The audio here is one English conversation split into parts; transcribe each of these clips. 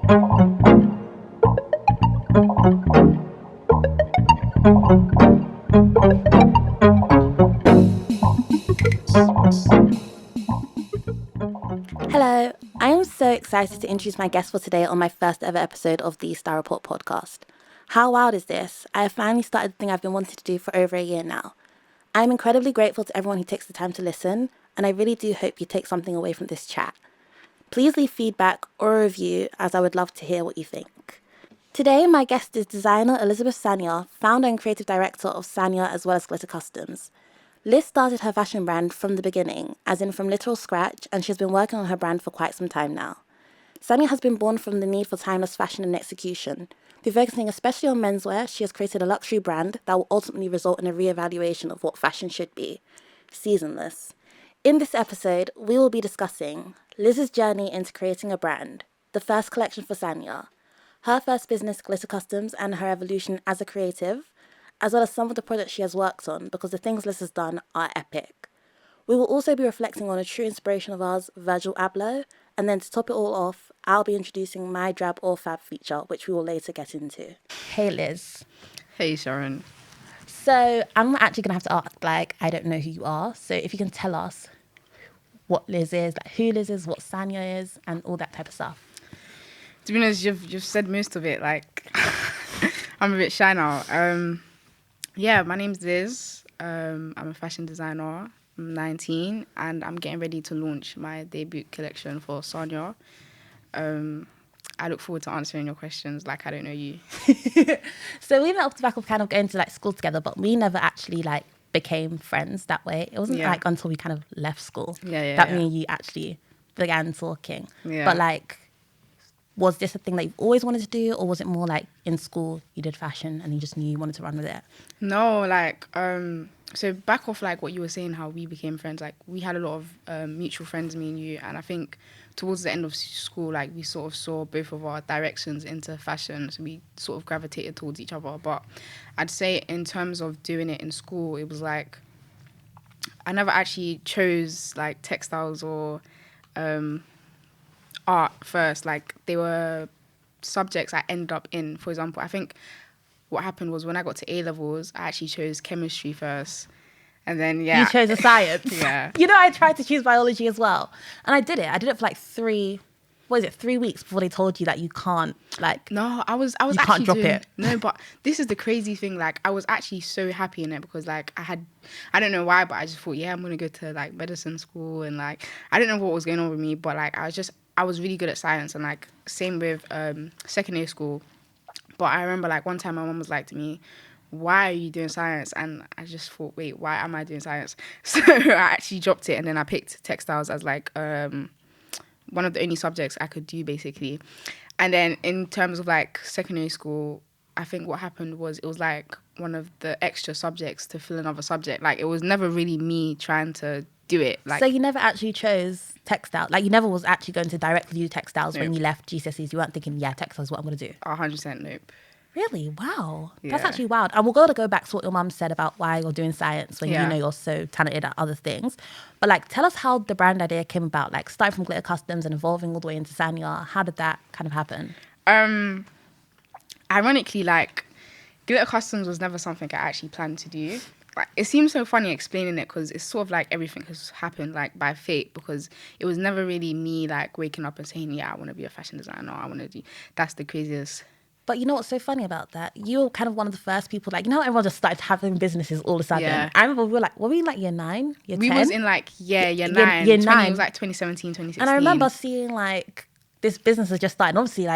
Hello, I am so excited to introduce my guest for today on my first ever episode of the TheeStyleReport podcast. How wild is this? I have finally started the thing I've been wanting to do for over a year now. I am incredibly grateful to everyone who takes the time to listen, and I really do hope you take something away from this chat. Please leave feedback or a review, as I would love to hear what you think. Today, my guest is designer LIZ Sanya, founder and creative director of Sanya as well as Glitter Customs. Liz started her fashion brand from the beginning, as in from literal scratch, and she's been working on her brand for quite some time now. Sanya has been born from the need for timeless fashion and execution. Through focusing especially on menswear, she has created a luxury brand that will ultimately result in a re-evaluation of what fashion should be. Seasonless. In this episode, we will be discussing Liz's journey into creating a brand, the first collection for Sanya, her first business, Glitter Customs, and her evolution as a creative, as well as some of the projects she has worked on, because the things Liz has done are epic. We will also be reflecting on a true inspiration of ours, Virgil Abloh, and then to top it all off, I'll be introducing my drab or fab feature, which we will later get into. Hey Liz. Hey Sharon. So I'm actually going to have to ask, I don't know who you are, so if you can tell us what Liz is, who Liz is, what Sanya is, and all that type of stuff. To be honest, you've said most of it, I'm a bit shy now. Yeah, my name's Liz. I'm a fashion designer. I'm 19 and I'm getting ready to launch my debut collection for Sonia. I look forward to answering your questions I don't know you. So we met off the back of kind of going to school together, but we never actually became friends that way. It wasn't until we kind of left school that me and you actually began talking. Yeah. But was this a thing that you've always wanted to do, or was it more in school you did fashion and you just knew you wanted to run with it? No, so back off what you were saying, how we became friends, we had a lot of mutual friends, me and you, and I think towards the end of school, we sort of saw both of our directions into fashion, so we sort of gravitated towards each other. But I'd say in terms of doing it in school, it was I never actually chose textiles or art first. They were subjects I ended up in. For example, I think what happened was when I got to A-levels, I actually chose chemistry first. And then, You chose a science. Yeah. I tried to choose biology as well. And I did it. I did it for 3 weeks before they told you that you can't, No, I was you actually can't drop doing, it. No, but this is the crazy thing. I was actually so happy in it because, I don't know why, but I just thought, I'm going to go to, medicine school. And, I don't know what was going on with me, but, I was really good at science. And, same with secondary school. But I remember, one time my mum was to me, why are you doing science? And I just thought, wait, why am I doing science? So I actually dropped it, and then I picked textiles as one of the only subjects I could do, basically. And then in terms of secondary school, I think what happened was it was one of the extra subjects to fill another subject. It was never really me trying to do it. So you never actually chose textile? You never was actually going to directly do textiles. Nope. When you left GCSEs? You weren't thinking, textiles is what I'm going to do? 100% nope. Really? Wow. Yeah. That's actually wild. And we'll go back to what your mum said about why you're doing science when you know you're so talented at other things. But tell us how the brand idea came about. Starting from Glitter Customs and evolving all the way into Sanya. How did that kind of happen? Ironically, Glitter Customs was never something I actually planned to do. It seems so funny explaining it because it's sort of everything has happened by fate, because it was never really me waking up and saying, I want to be a fashion designer. I want to do. That's the craziest. But you know what's so funny about that? You were kind of one of the first people, everyone just started having businesses all of a sudden. Yeah. I remember were we in year 9, year 10? We was in year 9. Year 9. It was 2017, 2016. And I remember seeing this business has just started. And obviously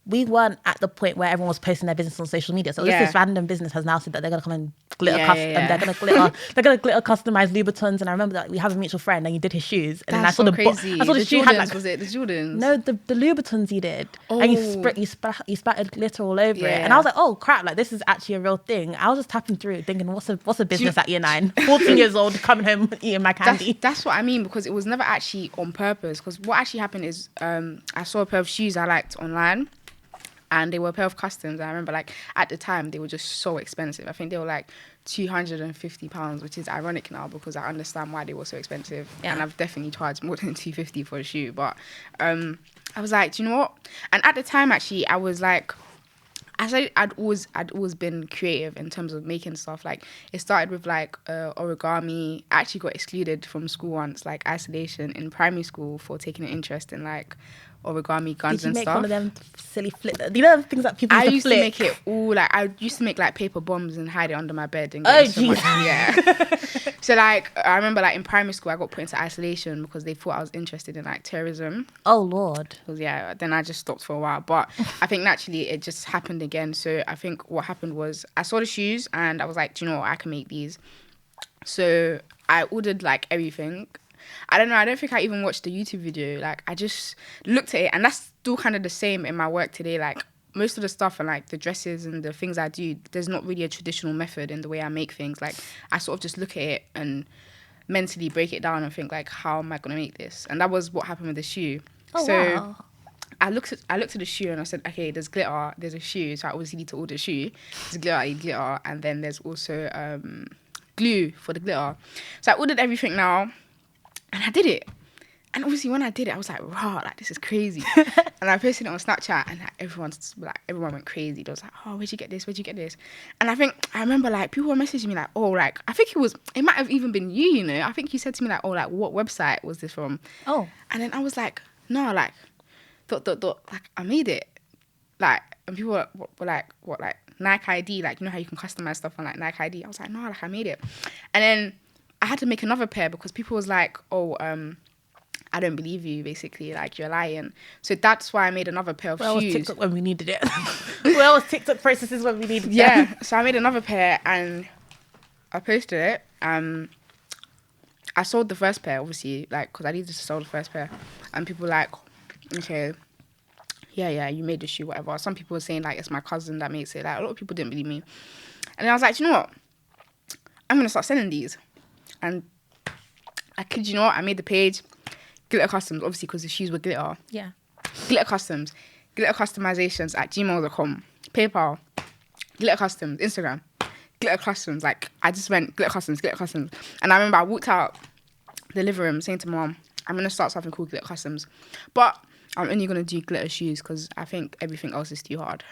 we weren't at the point where everyone was posting their business on social media. So this random business has now said that they're going to come and glitter custom. They're going to glitter. They're going to glitter customize Louboutins. And I remember that we have a mutual friend and he did his shoes. And that's then I saw crazy. I saw the shoe Jordans, had was it the Jordans? No, the Louboutins you did. Oh. And you spattered glitter all over it. And I was like, oh crap! This is actually a real thing. I was just tapping through, thinking, what's a business at year 9? 14 years old, coming home eating my candy. That's what I mean, because it was never actually on purpose. Because what actually happened is, I saw a pair of shoes I liked online. And they were a pair of customs. I remember, at the time, they were just so expensive. I think they were, £250, which is ironic now because I understand why they were so expensive. Yeah. And I've definitely charged more than $250 for a shoe. But I was like, do you know what? And at the time, actually, I was like, I'd always been creative in terms of making stuff. Like, it started with like origami. I actually got excluded from school once, like isolation in primary school for taking an interest in like origami guns Did you and make stuff. one of them silly flip? Do you know the things that people I used used to flip? to make it all like I used to make like paper bombs and hide it under my bed and Oh, get so much, Jesus. yeah. So like I remember like in primary school I got put into isolation because they thought I was interested in like terrorism. Oh, Lord. Because yeah, then I just stopped for a while. But I think naturally it just happened again. So I think what happened was I saw the shoes and I was like, do you know what, I can make these. So I ordered like everything. I don't know, I don't think I even watched the YouTube video. Like I just looked at it, and that's still kind of the same in my work today. Like most of the stuff and like the dresses and the things I do, there's not really a traditional method in the way I make things. Like I sort of just look at it and mentally break it down and think like, how am I gonna make this? And that was what happened with the shoe. Oh, So wow. I looked at the shoe and I said, okay, there's glitter, there's a shoe, so I obviously need to order a shoe. There's glitter, I need glitter, and then there's also glue for the glitter. So I ordered everything now, and I did it. And obviously when I did it, I was like, wow, like this is crazy. And I posted it on Snapchat, and like, everyone went crazy. They was like, oh, where'd you get this? Where'd you get this? And I remember like people were messaging me like, oh, like I think it might have even been you, you know. I think you said to me like, oh, like what website was this from? Oh. And then I was like, no, like, like I made it. Like, and people were like, what, like Nike ID? Like, you know how you can customize stuff on like Nike ID? I was like, no, like I made it. And then I had to make another pair because people was like, oh, I don't believe you, basically, like you're lying. So that's why I made another pair of Where was shoes. TikTok when we needed it? Where was TikTok processes when we needed it? Yeah, so I made another pair and I posted it. I sold the first pair, obviously, like, because I needed to sell the first pair. And people were like, okay, yeah, you made the shoe, whatever. Some people were saying, like, it's my cousin that makes it. Like, a lot of people didn't believe me. And then I was like, you know what? I'm going to start selling these. And I kid you not, I made the page, Glitter Customs, obviously, because the shoes were glitter. Yeah. Glitter Customs, Glitter Customizations at gmail.com, PayPal, Glitter Customs, Instagram, Glitter Customs. Like, I just went Glitter Customs, Glitter Customs. And I remember I walked out the living room saying to Mom, I'm going to start something called Glitter Customs. But I'm only going to do glitter shoes because I think everything else is too hard.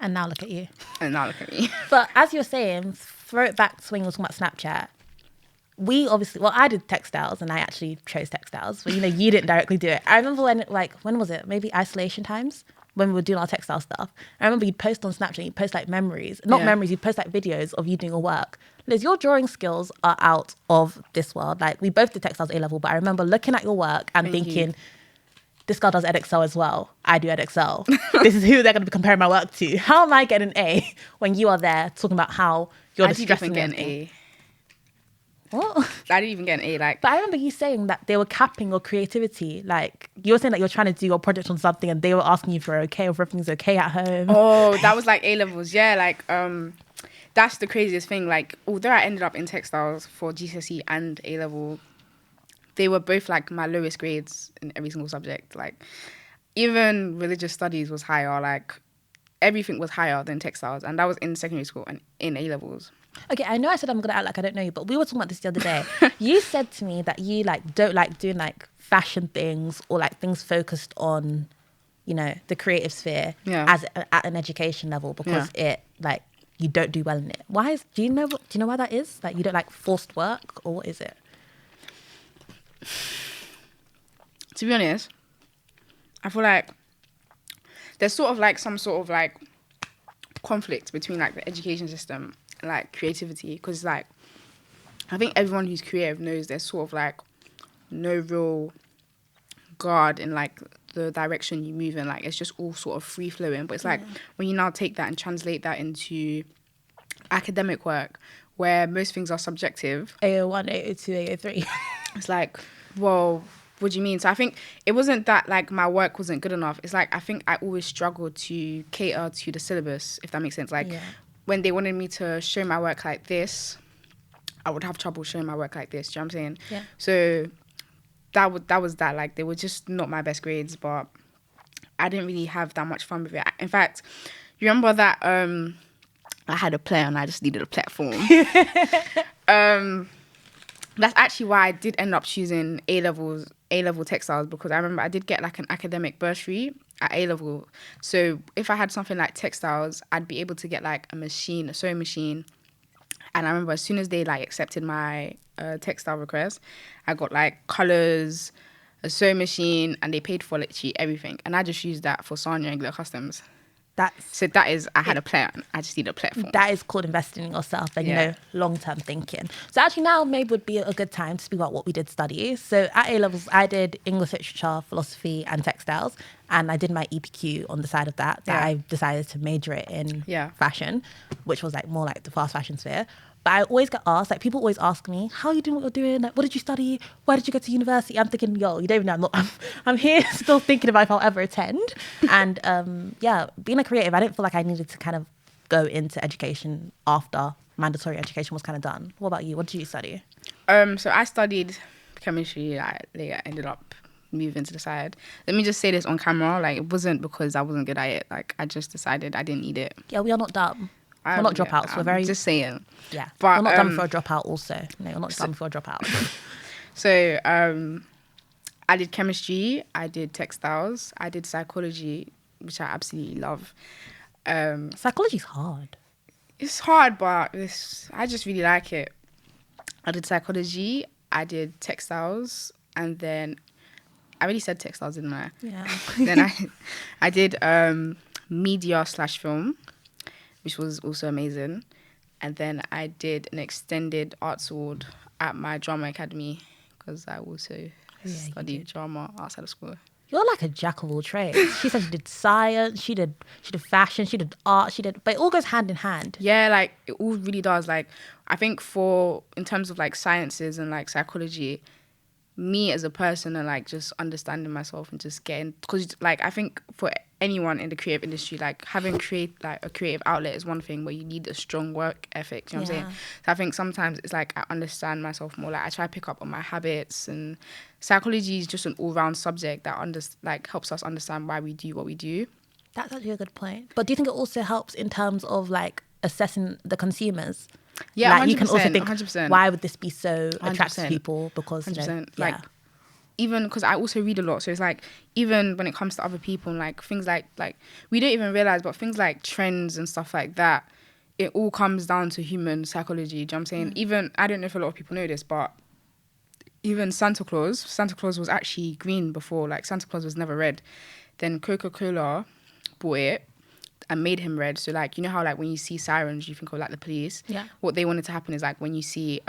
And now look at you. And now look at me. But as you're saying, throw it back to when you were talking about Snapchat. We obviously, well, I did textiles and I actually chose textiles, but you know, you didn't directly do it. I remember when was it? Maybe isolation times when we were doing our textile stuff. I remember you'd post on Snapchat, you'd post like memories, memories, you'd post like videos of you doing your work. Liz, your drawing skills are out of this world. Like we both did textiles A-level, but I remember looking at your work and thinking, this girl does EdXL as well. I do EdXL. This is who they're going to be comparing my work to. How am I getting an A when you are there talking about how you're distressing get an everything? A. What? I didn't even get an A. Like, But I remember you saying that they were capping your creativity. Like you were saying that you're trying to do your project on something and they were asking you if you're okay or if everything's okay at home. oh, that was like A-levels. Yeah, like, that's the craziest thing. Like, although I ended up in textiles for GCSE and A-level, they were both like my lowest grades in every single subject. Like, even religious studies was higher. Like, everything was higher than textiles. And that was in secondary school and in A-levels. Okay, I know I said I'm going to act like I don't know you, but we were talking about this the other day. You said to me that you like don't like doing like fashion things or like things focused on, you know, the creative sphere as at an education level because it like you don't do well in it. Do you know why that is? Like you don't like forced work or what is it? To be honest, I feel like there's sort of like some sort of like conflict between like the education system and like creativity, because like I think everyone who's creative knows there's sort of like no real guard in like the direction you move in. Like it's just all sort of free flowing. But it's like when you now take that and translate that into academic work where most things are subjective. AO1, AO2, AO3. It's like, well, what do you mean? So I think it wasn't that like my work wasn't good enough. It's like I think I always struggled to cater to the syllabus, if that makes sense. Like when they wanted me to show my work like this, I would have trouble showing my work like this. Do you know what I'm saying? Yeah. So that was that. Like they were just not my best grades, but I didn't really have that much fun with it. In fact, you remember that I had a play and I just needed a platform. That's actually why I did end up choosing A level textiles, because I remember I did get like an academic bursary at A level. So if I had something like textiles, I'd be able to get like a sewing machine. And I remember as soon as they like accepted my textile request, I got like colors, a sewing machine, and they paid for literally everything. And I just used that for Sanya and Glitter Customs. So that is, I had a plan. I just need a platform. That is called investing in yourself and, Yeah. long-term thinking. So actually now maybe would be a good time to speak about what we did study. So at A-levels, I did English literature, philosophy and textiles. And I did my EPQ on the side of that. Yeah. I decided to major it in Yeah. fashion, which was like more like the fast fashion sphere. But I always get asked, like people always ask me, how are you doing what you're doing? Like, what did you study? Where did you go to university? I'm thinking, yo, you don't even know. I'm here still thinking about if I'll ever attend. And being a creative, I didn't feel like I needed to kind of go into education after mandatory education was kind of done. What about you? What did you study? So I studied chemistry. I ended up moving to the side. Let me just say this on camera. Like, it wasn't because I wasn't good at it. Like, I just decided I didn't need it. Yeah, we are not dumb. We're not dropouts. We're very... Just saying. Yeah, but we're not dumb for a dropout also. No, you're not dumb for a dropout. So I did chemistry, I did textiles, I did psychology, which I absolutely love. Psychology's hard. It's hard, but I just really like it. I did psychology, I did textiles, and then I already said textiles, didn't I? Yeah. Then I did media/film, which was also amazing. And then I did an extended arts award at my drama academy, because I also studied drama outside of school. You're like a jack of all trades. She said she did science, she did fashion, she did art, but it all goes hand in hand. Yeah, like it all really does. Like, I think in terms of like sciences and like psychology, me as a person and like just understanding myself and just getting, because like I think for anyone in the creative industry, like having a creative outlet is one thing, but you need a strong work ethic. You know what I'm saying? So I think sometimes it's like I understand myself more. Like I try to pick up on my habits, and psychology is just an all-round subject that helps us understand why we do what we do. That's actually a good point. But do you think it also helps in terms of like assessing the consumers? Yeah, like 100%, you can also think, 100%. why would this be so attractive 100%, to people? Because 100%. Like, even because I also read a lot, so it's like even when it comes to other people and like things like we don't even realize, but things like trends and stuff like that, it all comes down to human psychology. Do you know what I'm saying? Even, I don't know if a lot of people know this, but even Santa Claus was actually green before. Like, Santa Claus was never red. Then Coca-Cola bought it and made him red. So like, you know how like when you see sirens you think of like the police? Yeah. What they wanted to happen is like when you see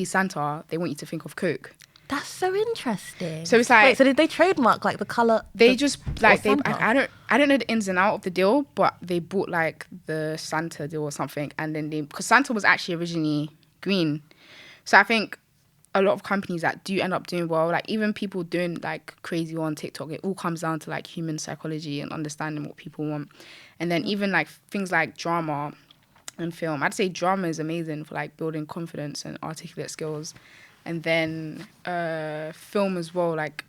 Santa, they want you to think of Coke. That's so interesting. So it's like, wait, so did they trademark like the color? They just like I don't know the ins and out of the deal, but they bought like the Santa deal or something, and then because Santa was actually originally green. So I think a lot of companies that do end up doing well, like even people doing like crazy on TikTok, it all comes down to like human psychology and understanding what people want. And then even like things like drama and film, I'd say drama is amazing for like building confidence and articulate skills. And then film as well, like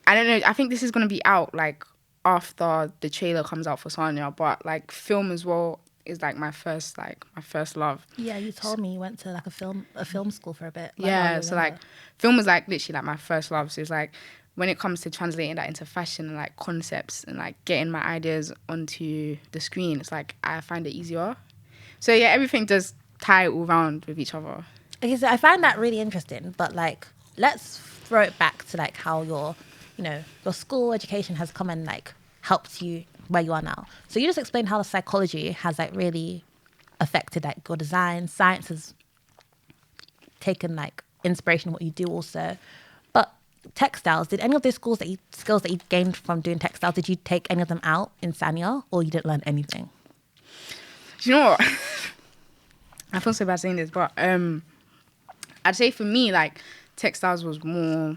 I don't know, I think this is going to be out like after the trailer comes out for Sanya, but like film as well is like my first love. Yeah, you told me you went to like a film school for a bit. Like, yeah, so like film is like literally like my first love. So it's like when it comes to translating that into fashion and like concepts and like getting my ideas onto the screen, it's like I find it easier. So yeah, everything does tie all round with each other. Okay, so I find that really interesting, but like let's throw it back to like how your school education has come and like helped you where you are now. So you just explained how the psychology has like really affected like your design. Science has taken like inspiration in what you do also. But textiles, did any of those skills that you gained from doing textiles, did you take any of them out in Sanya, or you didn't learn anything? Do you know what? I feel so bad saying this, but I'd say for me, like textiles was more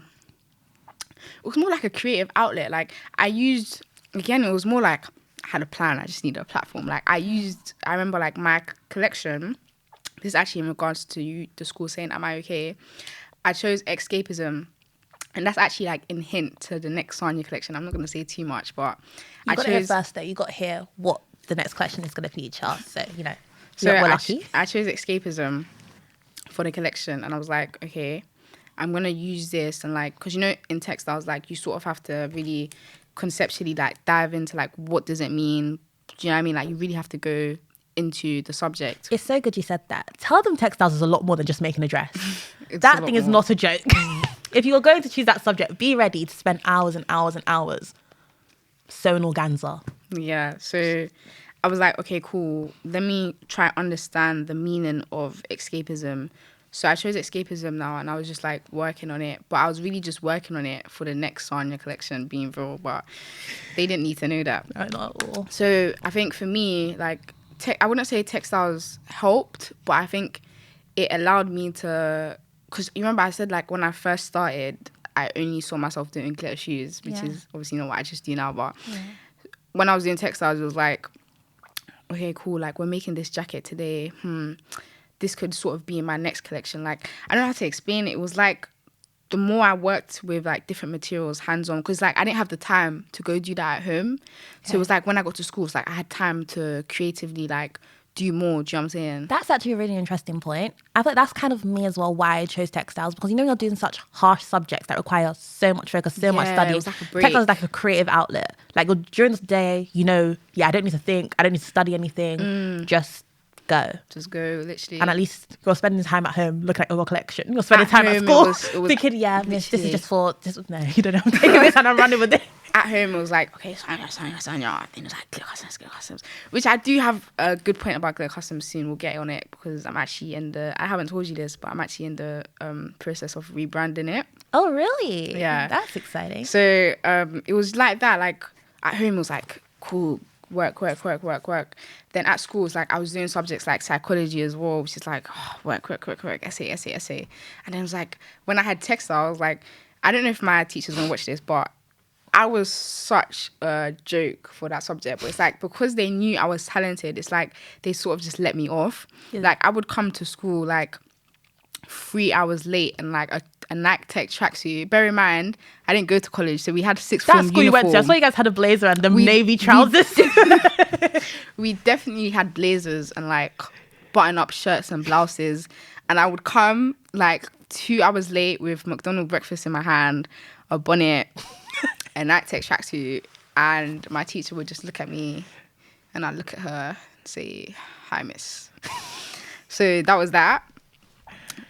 like a creative outlet. Like it was more like I had a plan, I just needed a platform. Like I remember like my collection, this is actually in regards to the school saying, am I okay? I chose escapism. And that's actually like in hint to the next Sonia collection. I'm not going to say too much, but you got to hear first though. You got to hear what the next collection is going to feature. So, so we're lucky. I chose escapism for the collection, and I was like, okay, I'm gonna use this, and like, because in textiles, like, you sort of have to really conceptually like dive into like what does it mean. Do you know what I mean? Like, you really have to go into the subject. It's so good you said that. Tell them textiles is a lot more than just making a dress. It's That a lot thing is more. not a joke. If you're going to choose that subject, be ready to spend hours and hours and hours sewing organza. Yeah, so I was like, okay, cool. Let me try understand the meaning of escapism. So I chose escapism now, and I was just like working on it. But I was really just working on it for the next Sonia collection, being real. But they didn't need to know that. No, not at all. So I think for me, like, I wouldn't say textiles helped, but I think it allowed me to, because you remember I said, like, when I first started, I only saw myself doing glitter shoes, which is obviously not what I just do now. But when I was doing textiles, it was like, okay, cool, like, we're making this jacket today. This could sort of be in my next collection. Like, I don't know how to explain it. It was like, the more I worked with like different materials hands-on, because like I didn't have the time to go do that at home. So it was like when I got to school, it's like I had time to creatively like do more. Do you know what I'm saying? That's actually a really interesting point. I feel like that's kind of me as well, why I chose textiles, because you're doing such harsh subjects that require so much focus, so much Yeah, study. it was like a break. Textiles is like a creative outlet. Like, during the day, I don't need to think, I don't need to study anything, just go. Just go, literally. And at least you're spending time at home looking at your collection. You're spending At time at home, school it was thinking, miss, this is literally- just for, no, you don't know, I'm taking this and I'm running with it. At home, it was like, okay, Sonia. Then it was like glitter customs. Which I do have a good point about glitter customs soon. We'll get on it, because I'm actually I haven't told you this, but I'm actually in the process of rebranding it. Oh, really? Yeah. That's exciting. So it was like that. Like, at home, it was like, cool, work. Then at school, it's like I was doing subjects like psychology as well, which is like, work, essay. And then it was like, when I had textiles, like, I don't know if my teacher's gonna watch this, but I was such a joke for that subject. But it's like, because they knew I was talented, it's like they sort of just let me off. Yeah. Like, I would come to school like 3 hours late and like a Nike Tech tracksuit. Bear in mind, I didn't go to college, so we had sixth That form school you went to, I saw you guys had a blazer and the navy trousers. We definitely had blazers and like button-up shirts and blouses, and I would come like 2 hours late with McDonald's breakfast in my hand, a bonnet, a Nike Tech tracksuit, and my teacher would just look at me, and I'd look at her and say, "Hi, miss." So that was that.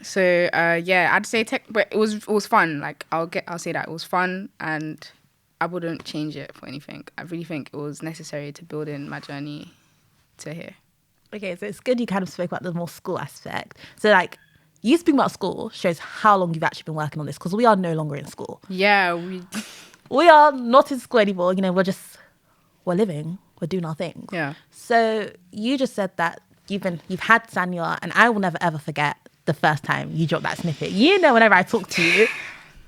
So I'd say but it was fun. Like, I'll say that it was fun, and I wouldn't change it for anything. I really think it was necessary to build in my journey to here. Okay, so it's good you kind of spoke about the more school aspect. So, like, you speaking about school shows how long you've actually been working on this, because we are no longer in school. Yeah, We are not in school anymore. We're living, we're doing our thing. Yeah. So you just said that you've had Sanya, and I will never ever forget the first time you dropped that snippet. Whenever I talk to you,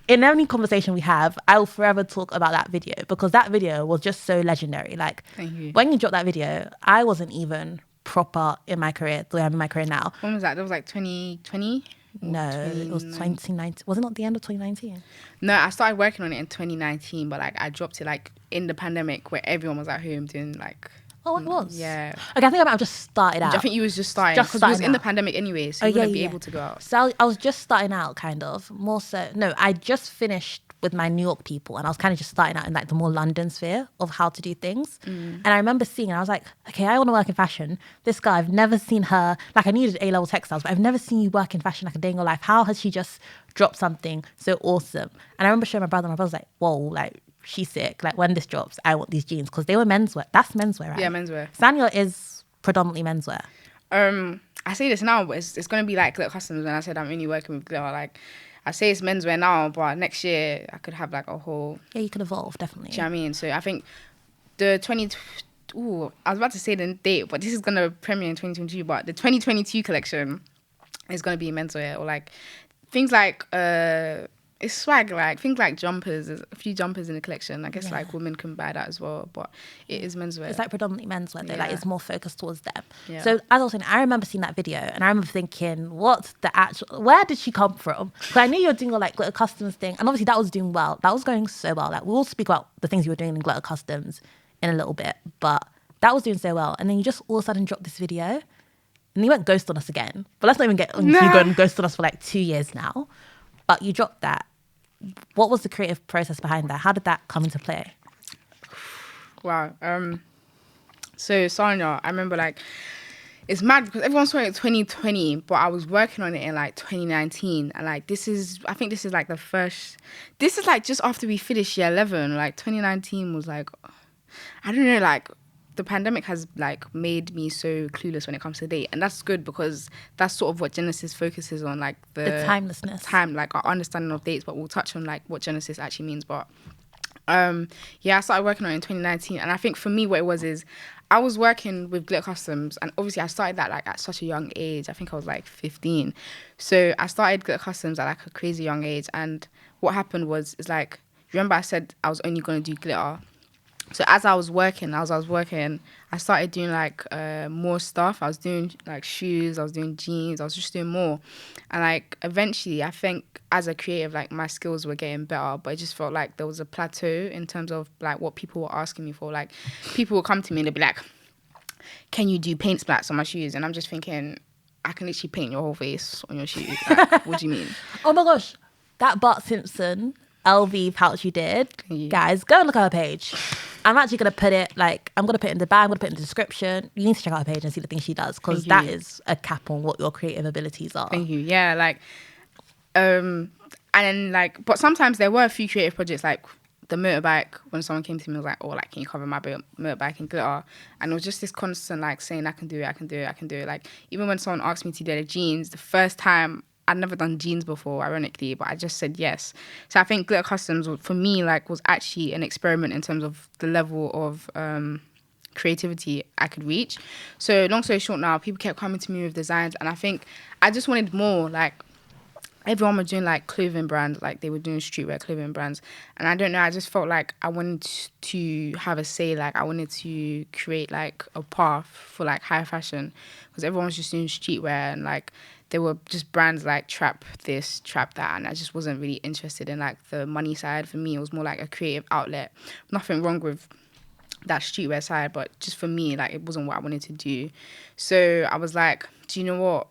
in any conversation we have, I will forever talk about that video, because that video was just so legendary. Like, Thank you. when you dropped that video, I wasn't even proper in my career the way I'm in my career now. When was that? That was like 2020? No, it was 2019. Was it not the end of 2019? No, I started working on it in 2019, but like I dropped it like in the pandemic where everyone was at home doing like. Oh, it was? Yeah. Okay, I think I might have just started out. I think you was just starting, Just because it was starting in the out. pandemic anyway, so you wouldn't be able to go out. So I was just starting out, kind of. More so, no, I just finished with my New York people, and I was kind of just starting out in like the more London sphere of how to do things. And I remember seeing, and I was like, okay, I want to work in fashion. This girl, I've never seen her, like, I needed A-level textiles, but I've never seen you work in fashion like a day in your life. How has she just dropped something so awesome? And I remember showing my brother was like, whoa, like, she's sick. Like, when this drops, I want these jeans, because they were menswear. That's menswear, right? Yeah, menswear. Sanya is predominantly menswear. I say this now, but it's going to be like glitter customs. When I said I'm only working with glitter, like, I say it's menswear now, but next year I could have like a whole. Yeah, you could evolve, definitely. Do you know what I mean? So I think the I was about to say the date, but this is gonna premiere in 2022. But the 2022 collection is gonna be menswear, or like things like it's swag, like things like jumpers. There's a few jumpers in the collection. I guess like women can buy that as well, but it is menswear. It's like predominantly menswear, though. Like, Yeah. it's more focused towards them. Yeah. So as I was saying, I remember seeing that video, and I remember thinking, where did she come from? Because I knew you were doing a glitter customs thing, and obviously that was doing well. That was going so well. Like, we'll speak about the things you were doing in glitter customs in a little bit, but that was doing so well. And then you just all of a sudden dropped this video, and you went ghost on us again. But let's not even get on you going ghost on us for like 2 years now. But you dropped that. What was the creative process behind that? How did that come into play? Wow. So Sonia, I remember like it's mad because everyone saw it in 2020, but I was working on it in like 2019, and like I think this is like this is like just after we finished year 11. Like 2019 was like, I don't know, like the pandemic has like made me so clueless when it comes to date, and that's good because that's sort of what Genesis focuses on, like the timelessness, like our understanding of dates. But we'll touch on like what Genesis actually means. But I started working on it in 2019, and I think for me what it was is I was working with Glitter Customs, and obviously I started that like at such a young age. I think I was like 15, so I started Glitter Customs at like a crazy young age. And what happened was, is like, remember I said I was only going to do glitter. So as I was working, I started doing like more stuff. I was doing like shoes, I was doing jeans, I was just doing more. And like eventually I think as a creative, like my skills were getting better, but it just felt like there was a plateau in terms of like what people were asking me for. Like people would come to me and they'd be like, can you do paint splats on my shoes? And I'm just thinking, I can literally paint your whole face on your shoes. Like, what do you mean? Oh my gosh, that Bart Simpson LV pouch you did, guys, go and look at her page. I'm actually going to put it, like, I'm going to put it in the bag, I'm going to put it in the description. You need to check out her page and see the things she does, because that is a cap on what your creative abilities are. Thank you. Yeah, like, and then, like, but sometimes there were a few creative projects, like the motorbike, when someone came to me and was like, oh, like, can you cover my motorbike in glitter? And it was just this constant, like, saying, I can do it. Like, even when someone asked me to do the jeans, the first time, I'd never done jeans before, ironically, but I just said yes. So I think Glitter Customs, for me, like, was actually an experiment in terms of the level of creativity I could reach. So long story short now, people kept coming to me with designs, and I think I just wanted more. Like, everyone was doing, like, clothing brands, like, they were doing streetwear clothing brands. And I don't know, I just felt like I wanted to have a say, like, I wanted to create, like, a path for, like, high fashion. Because everyone was just doing streetwear, and, like, there were just brands like Trap this, Trap that, and I just wasn't really interested in like the money side. For me, it was more like a creative outlet. Nothing wrong with that streetwear side, but just for me, like, it wasn't what I wanted to do. So I was like, do you know what?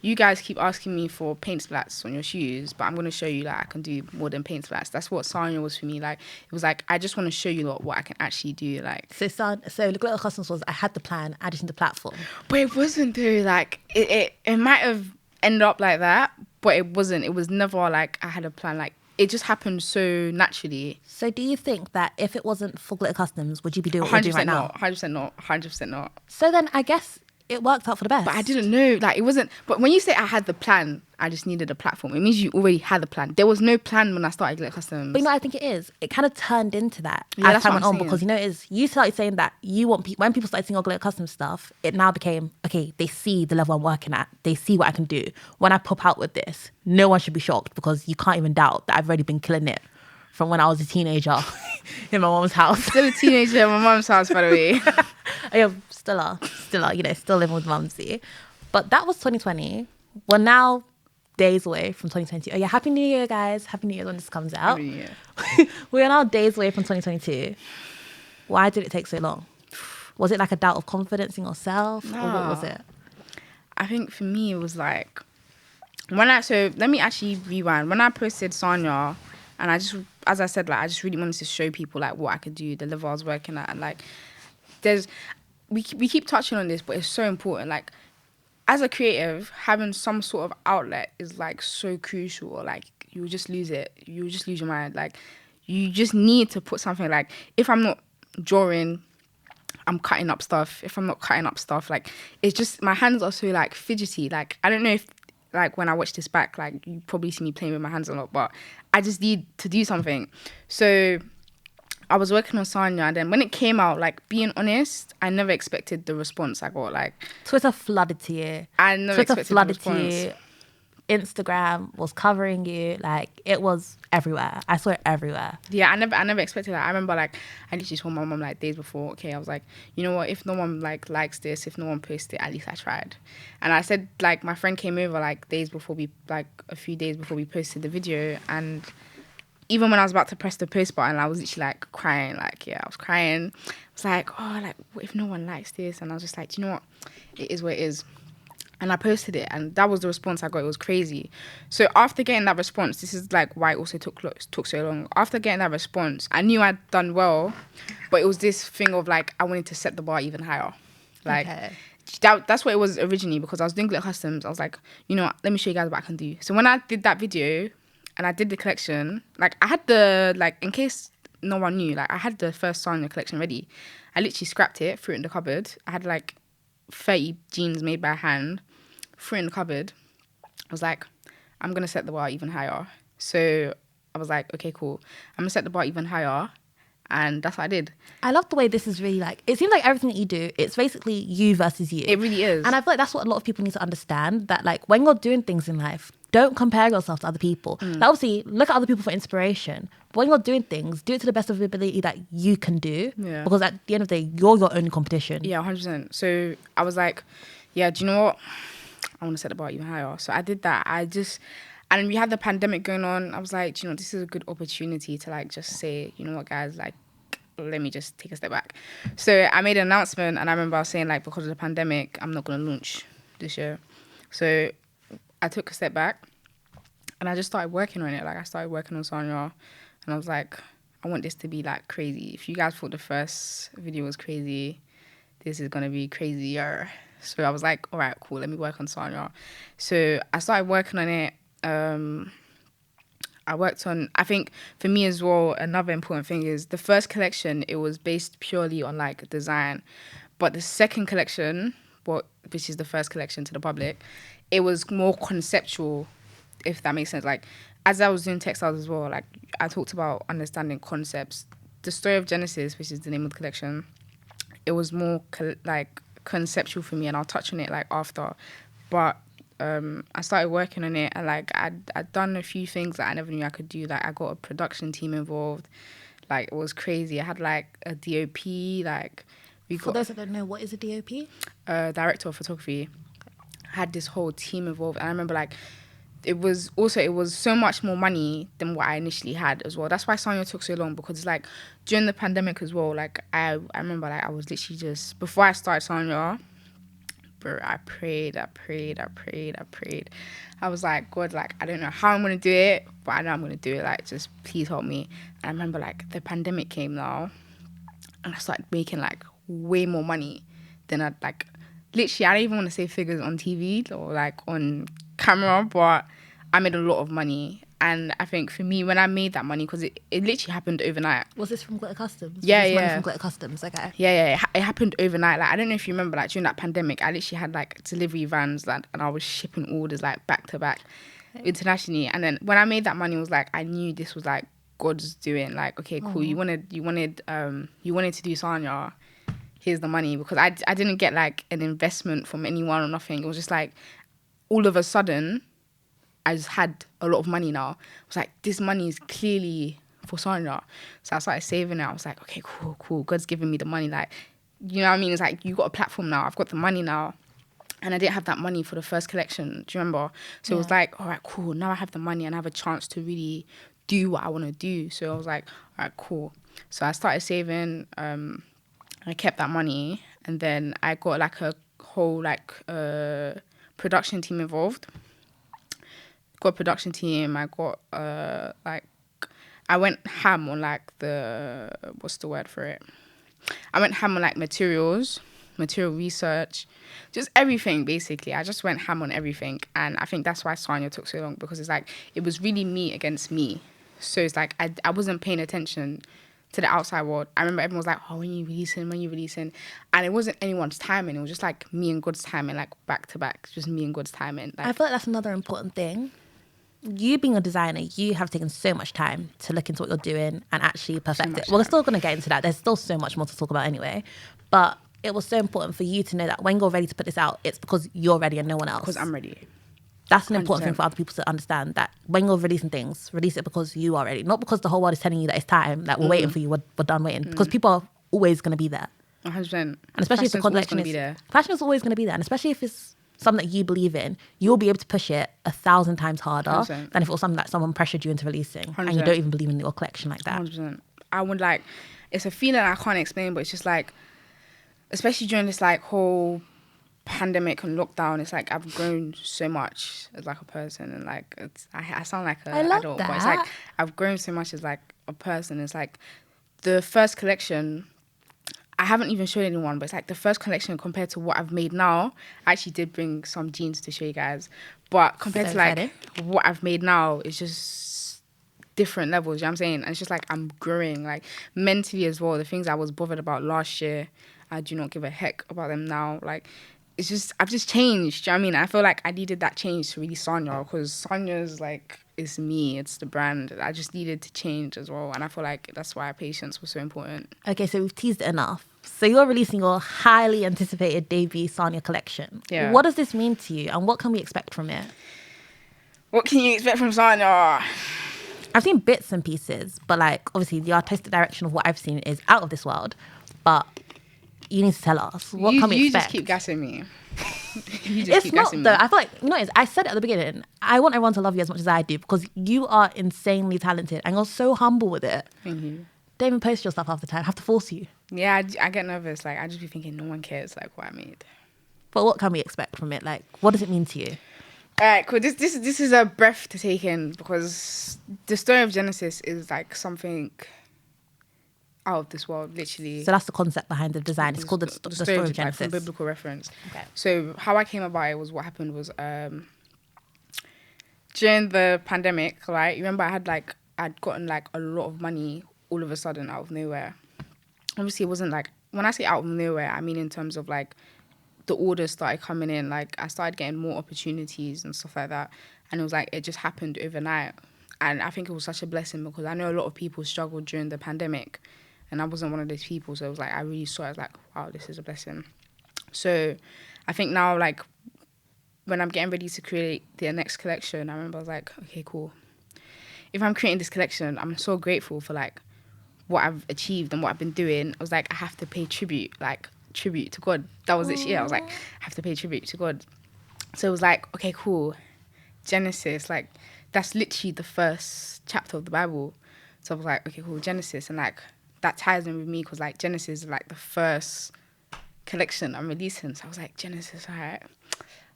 You guys keep asking me for paint splats on your shoes, but I'm going to show you that I can do more than paint splats. That's what Sanya was for me. Like, it was like, I just want to show you what I can actually do. Like, so the Glitter Customs was, I had the plan, I just need the platform. But it wasn't though. Like, it might have ended up like that, but it wasn't. It was never like I had a plan. Like, it just happened so naturally. So do you think that if it wasn't for Glitter Customs, would you be doing what you're doing right now? 100% not. So then I guess it worked out for the best. But I didn't know, like, it wasn't. But when you say I had the plan, I just needed a platform. It means you already had the plan. There was no plan when I started Glitter Customs. But you know what I think it is? It kind of turned into that as time went on, because you know, you started saying that you want when people started seeing your Glitter Customs stuff, it now became, okay, they see the level I'm working at. They see what I can do. When I pop out with this, no one should be shocked, because you can't even doubt that I've already been killing it from when I was a teenager in my mom's house. Still a teenager in my mom's house, by the way. Yeah, still are, you know, still living with mumsy. But that was 2020. We're now days away from 2022. Oh yeah, Happy New Year, guys. Happy New Year when this comes out. Happy New Year. We're now days away from 2022. Why did it take so long? Was it like a doubt of confidence in yourself? No. Or what was it? I think for me, it was like, so let me actually rewind. When I posted Sonia, and I just, as I said, like, I just really wanted to show people like what I could do, the level I was working at, and like, we keep touching on this, but it's so important. Like, as a creative, having some sort of outlet is like so crucial. Or like, you'll just lose it. You'll just lose your mind. Like, you just need to put something, like, if I'm not drawing, I'm cutting up stuff. If I'm not cutting up stuff, like, it's just, my hands are so like fidgety. Like, I don't know if, like, when I watch this back, like, you probably see me playing with my hands a lot, but I just need to do something. So I was working on Sanya, and then when it came out, like, being honest, I never expected the response I got. Like, Twitter flooded to you. I never expected the response. Instagram was covering you. Like, it was everywhere. I saw it everywhere. Yeah, I never expected that. I remember, like, I literally told my mom, like, days before, okay, I was like, you know what, if no one, like, likes this, if no one posts it, at least I tried. And I said, like, my friend came over, like, a few days before we posted the video, and even when I was about to press the post button, I was literally like crying. Like, yeah, I was crying. I was like, oh, like, what if no one likes this? And I was just like, do you know what? It is what it is. And I posted it, and that was the response I got. It was crazy. So after getting that response, this is like why it also took so long. After getting that response, I knew I'd done well, but it was this thing of like I wanted to set the bar even higher. Like that's what it was originally, because I was doing glitter customs. I was like, you know what, let me show you guys what I can do. So when I did that video and I did the collection, like I had the, like, in case no one knew, like I had the first Sonia collection ready. I literally scrapped it, threw it in the cupboard. I had like 30 jeans made by hand, threw it in the cupboard. I was like, I'm going to set the bar even higher. So I was like, okay, cool. I'm going to set the bar even higher. And that's what I did. I love the way this is really like, it seems like everything that you do, it's basically you versus you. It really is. And I feel like that's what a lot of people need to understand, that like when you're doing things in life, don't compare yourself to other people. Like, obviously, look at other people for inspiration. But when you're doing things, do it to the best of your ability that you can do. Yeah. Because at the end of the day, you're your only competition. Yeah, 100%. So I was like, yeah, do you know what? I want to set the bar even higher. So I did that. And we had the pandemic going on. I was like, do you know, this is a good opportunity to like just say, you know what, guys, like, let me just take a step back. So I made an announcement, and I remember I was saying, like, because of the pandemic, I'm not going to launch this year. So I took a step back, and I just started working on it. Like, I started working on Sonia, and I was like, I want this to be, like, crazy. If you guys thought the first video was crazy, this is going to be crazier. So I was like, all right, cool, let me work on Sonia. So I started working on it. I worked on, I think for me as well, another important thing is the first collection, it was based purely on like design. But the second collection, which is the first collection to the public, it was more conceptual, if that makes sense. Like, as I was doing textiles as well, like I talked about understanding concepts. The story of Genesis, which is the name of the collection, it was more like conceptual for me, and I'll touch on it like after. But I started working on it, and like I'd done a few things that I never knew I could do. Like, I got a production team involved. Like, it was crazy. I had like a DOP. Like, For those that don't know, what is a DOP? Director of photography. I had this whole team involved, and I remember like it was so much more money than what I initially had as well. That's why Sonia took so long, because it's like during the pandemic as well. Like I remember like I was literally just, before I started Sonia, bro, I prayed. I was like, God, like, I don't know how I'm going to do it, but I know I'm going to do it. Like, just please help me. And I remember, like, the pandemic came now, and I started making, like, way more money than I'd, like, literally, I don't even want to say figures on TV or, like, on camera, but I made a lot of money. And I think for me, when I made that money, because it literally happened overnight. Was this from Glitter Customs? Yeah, was this money yeah. from Glitter Customs, okay. Yeah. It happened overnight. Like, I don't know if you remember, like, during that pandemic, I literally had, like, delivery vans, like, and I was shipping orders, like, back to back internationally. And then when I made that money, it was like, I knew this was, like, God's doing. Like, okay, cool. You wanted to do Sonia. Here's the money. Because I didn't get, like, an investment from anyone or nothing. It was just, like, all of a sudden, I just had a lot of money now. I was like, this money is clearly for Sonia. So I started saving it. I was like, okay, cool. God's giving me the money. Like, you know what I mean? It's like, you got a platform now. I've got the money now. And I didn't have that money for the first collection. Do you remember? So it was like, all right, cool. Now I have the money and I have a chance to really do what I want to do. So I was like, all right, cool. So I started saving. I kept that money. And then I got like a whole like production team involved. Got a production team. I got I went ham on like what's the word for it? I went ham on like material research, just everything basically. I just went ham on everything, and I think that's why Sonia took so long, because it's like it was really me against me. So it's like I wasn't paying attention to the outside world. I remember everyone was like, oh, when you releasing, and it wasn't anyone's timing. It was just like me and God's timing, like back to back, just me and God's timing. Like, I feel like that's another important thing. You being a designer, you have taken so much time to look into what you're doing and actually perfect it. Well, we're still going to get into that. There's still so much more to talk about anyway. But it was so important for you to know that when you're ready to put this out, it's because you're ready and no one else. Because I'm ready. That's an important thing for other people to understand, that when you're releasing things, release it because you are ready. Not because the whole world is telling you that it's time, that we're waiting for you, we're done waiting. Because people are always going to be there. 100%. And especially if the collection is... Fashion is always going to be there. And especially if it's something that you believe in, you'll be able to push it 1,000 times harder 100%. than if it was something that someone pressured you into releasing and you 100%. don't even believe in your collection like that. 100%. I would like, it's a feeling I can't explain, but it's just like, especially during this like whole pandemic and lockdown, it's like I've grown so much as like a person, and like I sound like I an love adult, that. but it's like I've grown so much as like a person. It's like the first collection, I haven't even showed anyone, but it's like the first collection compared to what I've made now. I actually did bring some jeans to show you guys, but compared So to like exciting. what I've made now, it's just different levels. You know what I'm saying? And it's just like I'm growing, like mentally as well. The things I was bothered about last year, I do not give a heck about them now. Like it's just, I've just changed. Do you know what I mean? I feel like I needed that change to really Sonya, because Sonya's like, it's me, it's the brand. I just needed to change as well. And I feel like that's why patience was so important. Okay, so we've teased it enough. So you're releasing your highly anticipated debut Sonia collection. Yeah. What does this mean to you, and what can we expect from it? What can you expect from Sonya? I've seen bits and pieces, but like obviously the artistic direction of what I've seen is out of this world. But you need to tell us, what can we You expect? just keep gassing me. You just It's keep not gassing though. me. I feel like, you know, I said it at the beginning. I want everyone to love you as much as I do, because you are insanely talented and you're so humble with it. Thank you. Don't even post your stuff half the time. I have to force you. Yeah, I get nervous. Like I just be thinking no one cares like what I made. But what can we expect from it? Like, what does it mean to you? All right, cool. This is a breath to take in, because the story of Genesis is like something out of this world, literally. So that's the concept behind the design. It's called the story of like, Genesis. from biblical reference. Okay. So how I came about it was, what happened was during the pandemic, right? You remember I'd gotten like a lot of money all of a sudden out of nowhere. Obviously, it wasn't like, when I say out of nowhere, I mean in terms of like the orders started coming in. Like I started getting more opportunities and stuff like that, and it was like it just happened overnight. And I think it was such a blessing, because I know a lot of people struggled during the pandemic, and I wasn't one of those people. So it was like I really saw it as like, wow, this is a blessing. So I think now, like when I'm getting ready to create the next collection, I remember I was like, okay, cool. If I'm creating this collection, I'm so grateful for like what I've achieved and what I've been doing. I was like, I have to pay tribute to God. That was this year. I was like, I have to pay tribute to God. So it was like, okay, cool. Genesis, like that's literally the first chapter of the Bible. So I was like, okay, cool, Genesis, and like that ties in with me, because like Genesis is like the first collection I'm releasing. So I was like, Genesis, all right,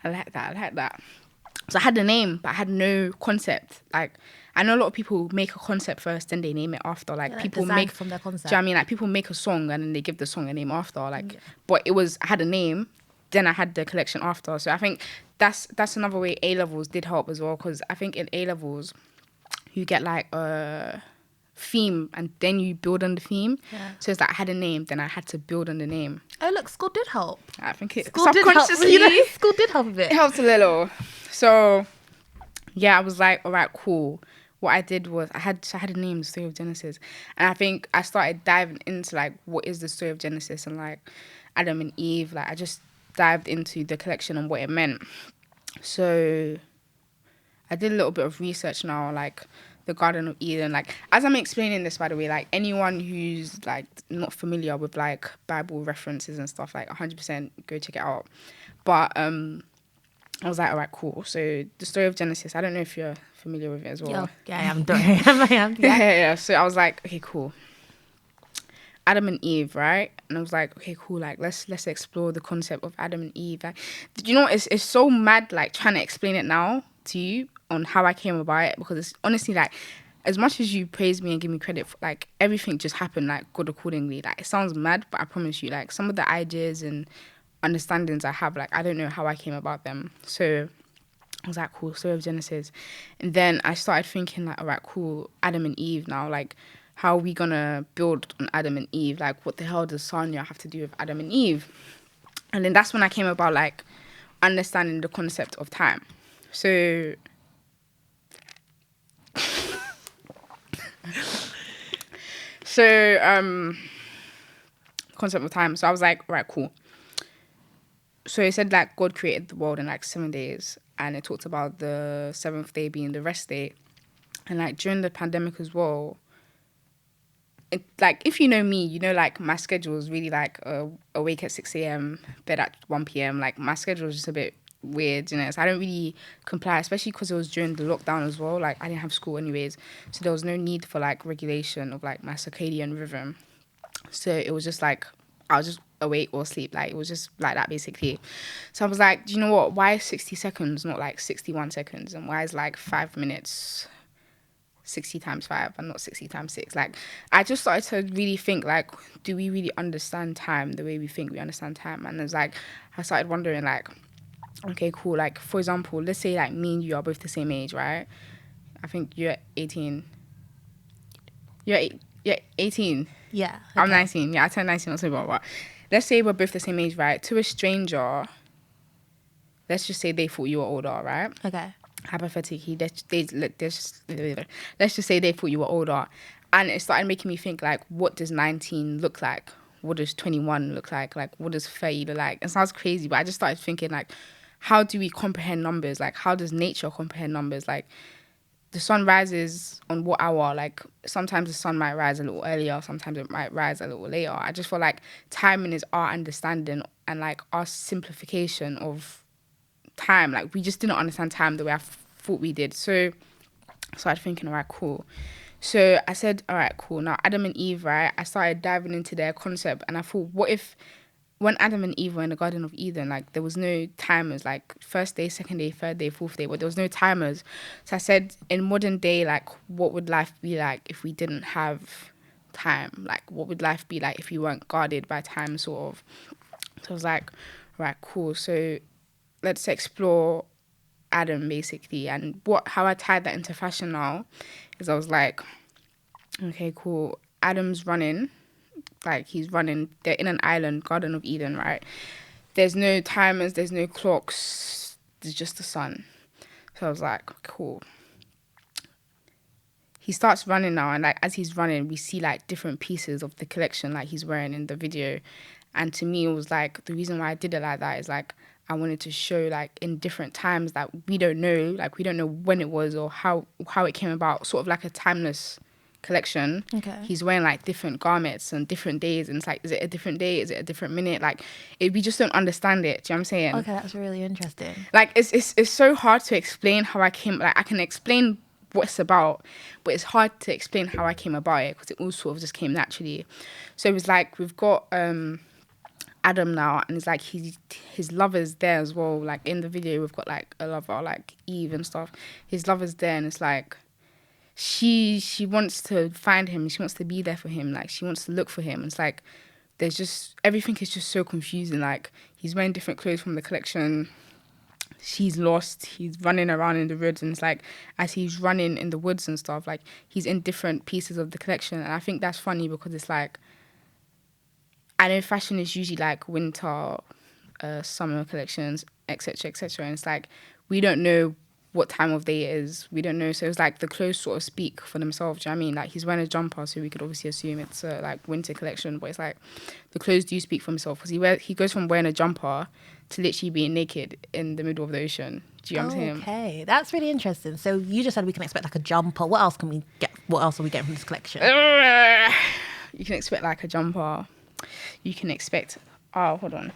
I like that. So I had the name, but I had no concept. Like I know a lot of people make a concept first, then they name it after. Like people design make from their concept. Do you know what I mean? Like people make a song and then they give the song a name after. Like, but I had a name, then I had the collection after. So I think that's another way A levels did help as well, because I think in A levels you get like a theme and then you build on the theme. Yeah. So it's like I had a name, then I had to build on the name. Oh, look, school did help. I think it School did help. subconsciously You know, school did help a bit. it helped a little. So yeah, I was like, all right, cool. What I did was I had a name, the story of Genesis, and I think I started diving into like what is the story of Genesis, and like Adam and Eve. Like I just dived into the collection and what it meant. So I did a little bit of research now, like the Garden of Eden. Like as I'm explaining this, by the way, like anyone who's like not familiar with like Bible references and stuff, like 100% go check it out. But I was like, all right, cool. So the story of Genesis, I don't know if you're familiar with it as well. Yeah, I am. Don't worry. I am. Yeah. So I was like, okay, cool. Adam and Eve, right? And I was like, okay, cool. Like, let's explore the concept of Adam and Eve. Like, you know, it's so mad, like trying to explain it now to you on how I came about it, because it's honestly like, as much as you praise me and give me credit for, like, everything just happened like good accordingly. Like, it sounds mad, but I promise you, like, some of the ideas and understandings I have, like, I don't know how I came about them. So I was like, cool, story of Genesis. And then I started thinking like, all right, cool, Adam and Eve now, like, how are we gonna build on Adam and Eve? Like, what the hell does Sonya have to do with Adam and Eve? And then that's when I came about like understanding the concept of time. So concept of time. So I was like, right, cool. So it said like God created the world in like 7 days, and it talked about the seventh day being the rest day. And like during the pandemic as well, it, like if you know me, you know like my schedule is really like awake at 6 a.m, bed at 1 p.m. Like my schedule is just a bit weird, you know. So I don't really comply, especially because it was during the lockdown as well. Like I didn't have school anyways, so there was no need for like regulation of like my circadian rhythm. So it was just like I was just awake or asleep. Like it was just like that basically. So I was like, do you know what? Why is 60 seconds not like 61 seconds? And why is like 5 minutes 60 times 5 and not 60 times 6? Like I just started to really think like, do we really understand time the way we think we understand time? And it's like I started wondering like, okay, cool. Like for example, let's say like me and you are both the same age, right? I think you're 18. You're 18. Yeah. I'm okay. 19. Yeah, I turned 19 October. But let's say we're both the same age, right? To a stranger, let's just say they thought you were older, right? Okay. Hypothetically, let's just say they thought you were older. And it started making me think, like, what does 19 look like? What does 21 look like? Like, what does 30 look like? It sounds crazy, but I just started thinking, like, how do we comprehend numbers? Like, how does nature comprehend numbers? Like, the sun rises on what hour? Like sometimes the sun might rise a little earlier, sometimes it might rise a little later. I just feel like timing is our understanding and like our simplification of time. Like we just didn't understand time the way I thought we did. So I started thinking, all right, cool. So I said, all right, cool. Now Adam and Eve, right? I started diving into their concept and I thought, what if when Adam and Eve were in the Garden of Eden, like there was no timers, like first day, second day, third day, fourth day, but there was no timers. So I said, in modern day, like what would life be like if we didn't have time? Like what would life be like if you weren't guarded by time, sort of? So I was like, right, cool. So let's explore Adam basically, and how I tied that into fashion now is I was like, okay, cool. Adam's running. Like he's running, they're in an island, Garden of Eden, right? There's no timers, there's no clocks, there's just the sun. So I was like, cool. He starts running now, and like as he's running, we see like different pieces of the collection like he's wearing in the video. And to me, it was like the reason why I did it like that is like I wanted to show like in different times that we don't know, like we don't know when it was or how it came about, sort of like a timeless collection. Okay. He's wearing like different garments and different days, and it's like, is it a different day? Is it a different minute? Like we just don't understand it. Do you know what I'm saying? Okay, that's really interesting. Like it's so hard to explain how I came. Like I can explain what it's about, but it's hard to explain how I came about it because it all sort of just came naturally. So it was like we've got Adam now, and it's like his lover's there as well. Like in the video, we've got like a lover, like Eve and stuff. His lover's there, and it's like she wants to find him. She wants to be there for him. Like she wants to look for him. It's like there's just everything is just so confusing. Like he's wearing different clothes from the collection. She's lost. He's running around in the woods, and it's like as he's running in the woods and stuff, like he's in different pieces of the collection. And I think that's funny because it's like I know fashion is usually like winter, summer collections, etc., etc., and it's like we don't know what time of day it is. We don't know. So it's like the clothes sort of speak for themselves. Do you know what I mean? Like he's wearing a jumper, so we could obviously assume it's a like winter collection. But it's like the clothes do speak for himself because he goes from wearing a jumper to literally being naked in the middle of the ocean. Do you know what I'm saying? Okay, that's really interesting. So you just said we can expect like a jumper. What else can we get? What else are we getting from this collection? You can expect like a jumper. You can expect. Oh, hold on.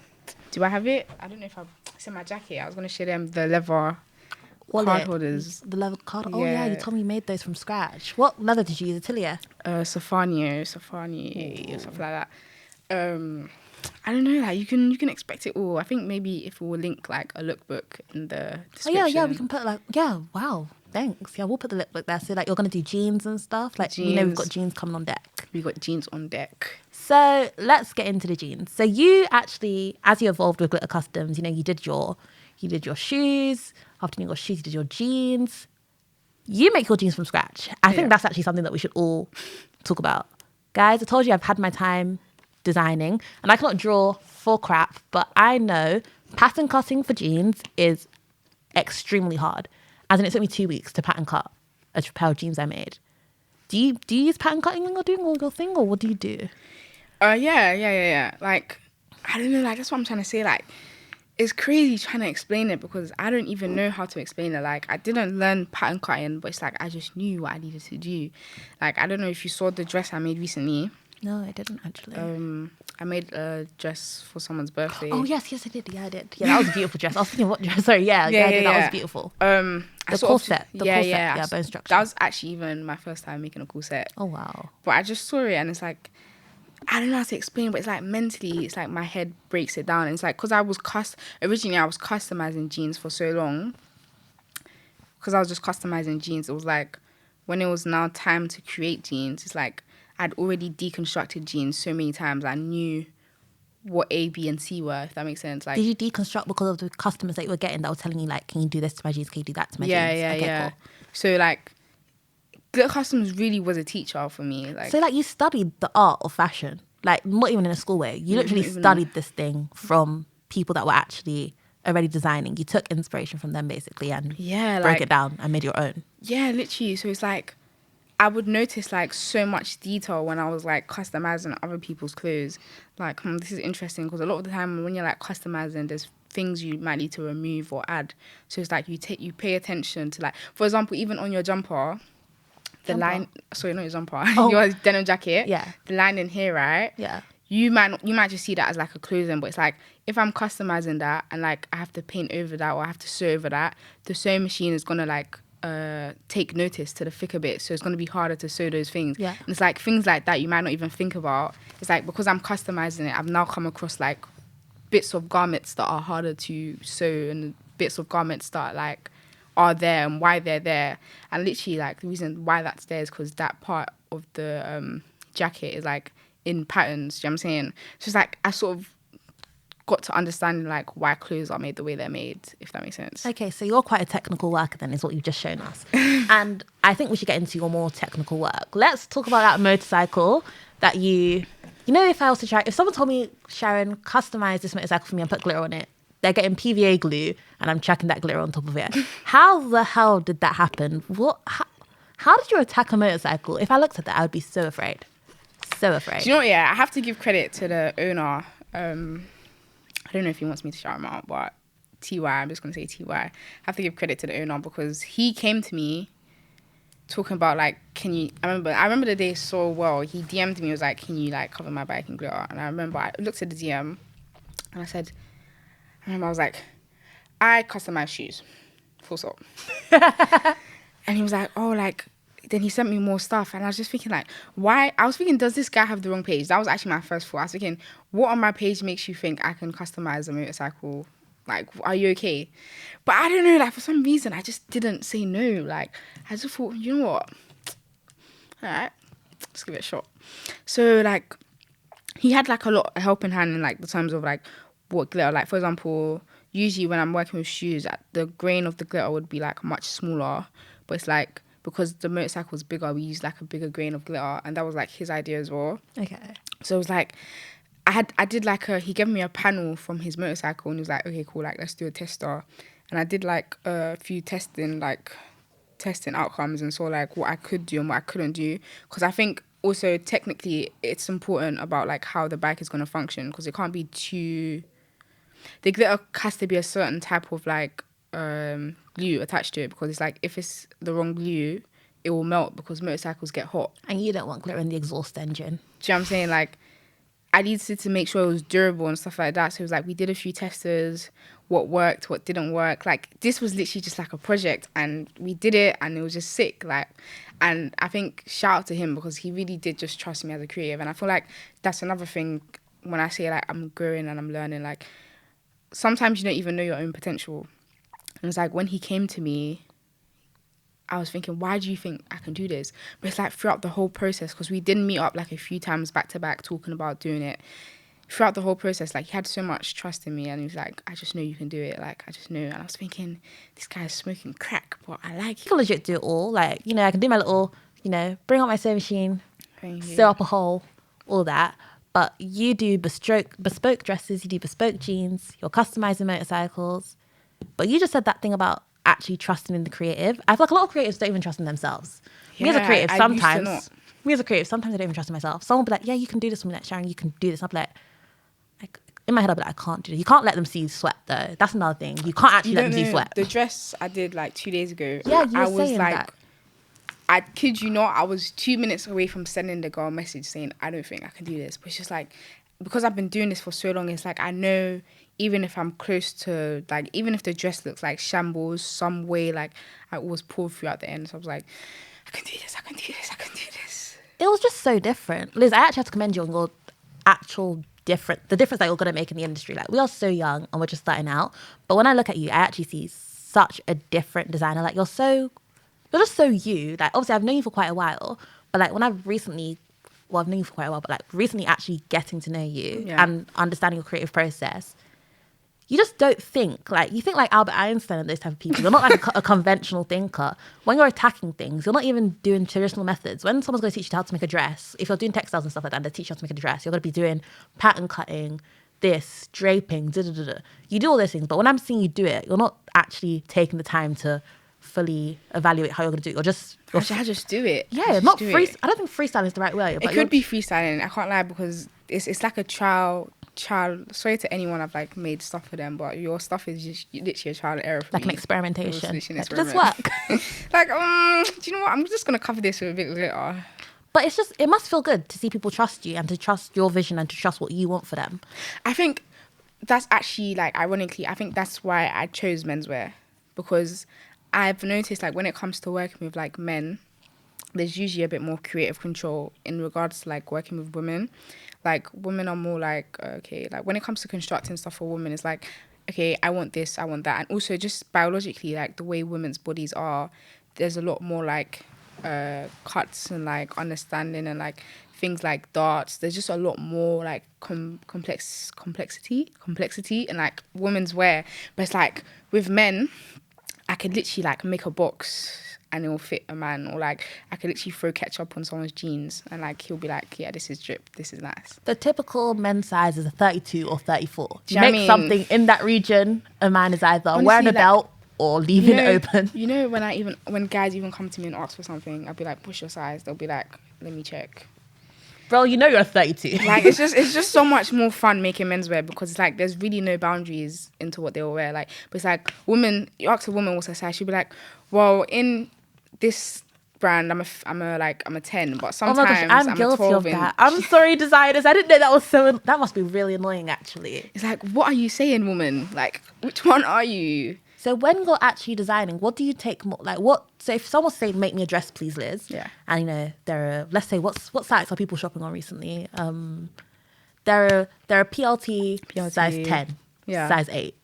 Do I have it? I don't know if it's in my jacket. I was gonna show them the leather card holders. The leather card. Oh yeah, you told me you made those from scratch. What leather did you use? Atelier? Safania, stuff like that. I don't know. Like you can expect it all. I think maybe if we'll link like a lookbook in the description. Oh yeah, we can put like Wow, thanks. Yeah, we'll put the lookbook there. So like you're gonna do jeans and stuff. Like we know we've got jeans coming on deck. We got jeans on deck. So let's get into the jeans. So you actually, as you evolved with Glitter Customs, you did your shoes. After you got shoes, you did your jeans. You make your jeans from scratch. I think that's actually something that we should all talk about. Guys, I told you I've had my time designing and I cannot draw for crap, but I know pattern cutting for jeans is extremely hard. As in, it took me 2 weeks to pattern cut a pair of jeans I made. Do you use pattern cutting when you're doing all your thing, or what do you do? Yeah. Like, I don't know, like, that's what I'm trying to say. Like, it's crazy trying to explain it because I don't even know how to explain it. Like, I didn't learn pattern cutting, but it's like I just knew what I needed to do. Like, I don't know if you saw the dress I made recently. No, I didn't actually. I made a dress for someone's birthday. Oh yes, I did. Yeah, I did. Yeah, that was a beautiful dress. I was thinking, what dress? Sorry, I did. That was beautiful. The corset, bone structure. That was actually even my first time making a corset. Oh wow. But I just saw it and it's like, I don't know how to explain, but it's like mentally, it's like my head breaks it down. And it's like, because originally I was customizing jeans for so long. Because I was just customizing jeans, it was like, when it was now time to create jeans, it's like, I'd already deconstructed jeans so many times. I knew what A, B, and C were, if that makes sense. Like, did you deconstruct because of the customers that you were getting that were telling you, like, can you do this to my jeans? Can you do that to my jeans? Yeah. Cool. So, like, Glitter Customs really was a teacher for me. Like, so, like, you studied the art of fashion, like, not even in a school way. You literally studied this thing from people that were actually already designing. You took inspiration from them, basically, and broke it down and made your own. Yeah, literally. So, it's like, I would notice, like, so much detail when I was, like, customizing other people's clothes. Like, this is interesting, because a lot of the time when you're, like, customizing, there's things you might need to remove or add. So, it's like, you pay attention to, like, for example, even on your jumper, line, sorry, not your jumper, your denim jacket, the line in here, right? Yeah. You might just see that as like a clothing, but it's like, if I'm customizing that and like I have to paint over that or I have to sew over that, the sewing machine is gonna like take notice to the thicker bits, so it's gonna be harder to sew those things. Yeah. And it's like things like that you might not even think about. It's like, because I'm customizing it, I've now come across like bits of garments that are harder to sew and bits of garments that like are there and why they're there. And literally, like, the reason why that's there is because that part of the jacket is like in patterns. Do you know what I'm saying? So it's like I sort of got to understand like why clothes are made the way they're made, if that makes sense. Okay, so you're quite a technical worker then, is what you've just shown us. And I think we should get into your more technical work. Let's talk about that motorcycle that you know, if someone told me, Sharon, customize this motorcycle for me and put glitter on it, they're getting PVA glue and I'm chucking that glitter on top of it. How the hell did that happen? How did you attack a motorcycle? If I looked at that, I would be so afraid. So afraid. Do you know what? Yeah, I have to give credit to the owner. I don't know if he wants me to shout him out, but TY, I'm just going to say TY. I have to give credit to the owner because he came to me talking about like, I remember the day so well. He DM'd me, was like, can you like cover my bike in glitter? And I remember I looked at the DM and I was like, I customize shoes, full stop. And he was like, oh, like, then he sent me more stuff. And I was just thinking, like, why? I was thinking, does this guy have the wrong page? That was actually my first thought. I was thinking, what on my page makes you think I can customize a motorcycle? Like, are you okay? But I don't know, like, for some reason, I just didn't say no. Like, I just thought, you know what? All right, let's give it a shot. So, like, he had, like, a helping hand in, like, the terms of, like, what glitter, like, for example, usually when I'm working with shoes, the grain of the glitter would be like much smaller, but it's like, because the motorcycle is bigger, we use like a bigger grain of glitter, and that was like his idea as well. Okay. So it was like, I did like he gave me a panel from his motorcycle and he was like, okay, cool, like let's do a tester. And I did like a few testing outcomes and saw like what I could do and what I couldn't do, because I think also technically it's important about like how the bike is going to function, because it can't be the glitter has to be a certain type of like glue attached to it, because it's like if it's the wrong glue, it will melt because motorcycles get hot. And you don't want glitter in the exhaust engine. Do you know what I'm saying? Like, I needed to make sure it was durable and stuff like that. So it was like we did a few testers, what worked, what didn't work. Like, this was literally just like a project, and we did it, and it was just sick. Like, and I think shout out to him, because he really did just trust me as a creative. And I feel like that's another thing when I say like I'm growing and I'm learning. Like, sometimes you don't even know your own potential. And it's like when he came to me, I was thinking, why do you think I can do this? But it's like throughout the whole process, because we did meet up like a few times back to back talking about doing it. Throughout the whole process, like, he had so much trust in me, and he was like, I just know you can do it. Like, I just know. And I was thinking, this guy's smoking crack, but I like it. You can legit do it all. Like, you know, I can do my little, you know, bring up my sewing machine, sew up a hole, all that. But you do bespoke dresses, you do bespoke jeans, you're customizing motorcycles. But you just said that thing about actually trusting in the creative. I feel like a lot of creatives don't even trust in themselves. Yeah, me as a creative, sometimes I don't even trust in myself. Someone will be like, yeah, you can do this for me, like, Sharon, you can do this. I'll be like, in my head, I'll be like, I can't do this. You can't let them see you sweat, though. That's another thing. You can't actually let them see you sweat. The dress I did like 2 days ago, Yeah, you were I was saying like, that. I kid you not, I was 2 minutes away from sending the girl a message saying, I don't think I can do this. But it's just like, because I've been doing this for so long, it's like, I know even if I'm close to, like, even if the dress looks like shambles, some way, like, I always pull through at the end. So I was like, I can do this, I can do this, I can do this. It was just so different. Liz, I actually have to commend you on your the difference that you're going to make in the industry. Like, we are so young and we're just starting out. But when I look at you, I actually see such a different designer. Like, you're just so you. Like, obviously, I've known you for quite a while. But, like, I've known you for quite a while. But, like, recently actually getting to know you and understanding your creative process, you just don't think. Like, you think like Albert Einstein and those type of people. You're not like a conventional thinker. When you're attacking things, you're not even doing traditional methods. When someone's going to teach you how to make a dress, if you're doing textiles and stuff like that, and they teach you how to make a dress, you're going to be doing pattern cutting, this, draping, da-da-da-da. You do all those things. But when I'm seeing you do it, you're not actually taking the time to fully evaluate how you're going to do it. I just do it. Yeah, not free. I don't think freestyle is the right word. It could be freestyling. I can't lie, because it's like a trial. Sorry to anyone I've like made stuff for them, but your stuff is just literally a trial and error for like me. an experimentation. Like, does work. Like, do you know what? I'm just gonna cover this with a bit later. But it must feel good to see people trust you and to trust your vision and to trust what you want for them. I think that's actually, like, ironically, I think that's why I chose menswear, because I've noticed, like, when it comes to working with like men, there's usually a bit more creative control in regards to like working with women. Like, women are more like, okay, like when it comes to constructing stuff for women, it's like, okay, I want this, I want that. And also just biologically, like the way women's bodies are, there's a lot more like cuts and like understanding and like things like darts. There's just a lot more like complexity in like women's wear. But it's like with men, I could literally like make a box and it will fit a man, or like I could literally throw ketchup on someone's jeans and like he'll be like, yeah, this is drip, this is nice. The typical men's size is a 32 or 34. Do you make something in that region, a man is either wearing a belt or leaving it open. You know, when guys even come to me and ask for something, I'll be like, what's your size? They'll be like, let me check. Bro, you know you're a 32. Like, it's just so much more fun making menswear, because it's like there's really no boundaries into what they'll wear. Like, but it's like women, you ask a woman what's her size, she'll be like, well, in this brand, I'm a 10, but sometimes I'm guilty a 12 of that. I'm sorry, designers. I didn't know that must be really annoying, actually. It's like, what are you saying, woman? Like, which one are you? So when you're actually designing, what do you take more? Like, what? So if someone's saying, "Make me a dress, please, Liz," yeah, and you know there are, let's say, what sites are people shopping on recently? There are PLT size 10, size 8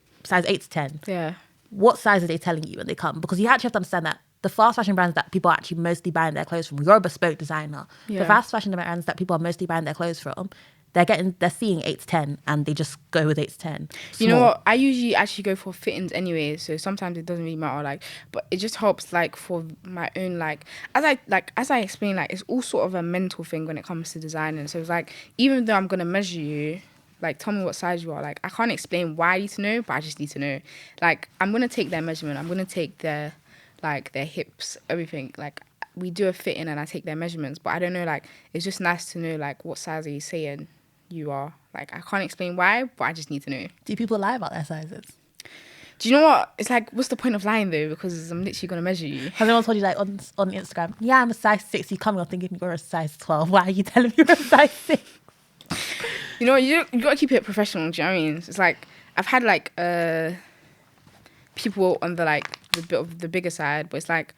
to 10. Yeah. What size are they telling you when they come? Because you actually have to understand that the fast fashion brands that people are actually mostly buying their clothes from, you're a bespoke designer. Yeah. The fast fashion brands that people are mostly buying their clothes from, they're seeing 8 to 10 and they just go with 8 to 10. You know what? I usually actually go for fittings anyway, so sometimes it doesn't really matter. Like, but it just helps like for my own as I explained, like it's all sort of a mental thing when it comes to designing. So it's like, even though I'm gonna measure you, like tell me what size you are. Like I can't explain why I need to know, but I just need to know. Like I'm gonna take their measurement. I'm gonna take their hips, everything. Like we do a fitting and I take their measurements, but I don't know. Like it's just nice to know like what size are you saying you are. Like I can't explain why, but I just need to know. Do people lie about their sizes? Do you know what? It's like, what's the point of lying though? Because I'm literally gonna measure you. Has anyone told you like on Instagram, yeah, I'm a size 6, you come here thinking you're a size 12. Why are you telling me you're a size 6? You know, you gotta keep it professional, do you know what I mean? It's like I've had like people on the like the bit of the bigger side, but it's like,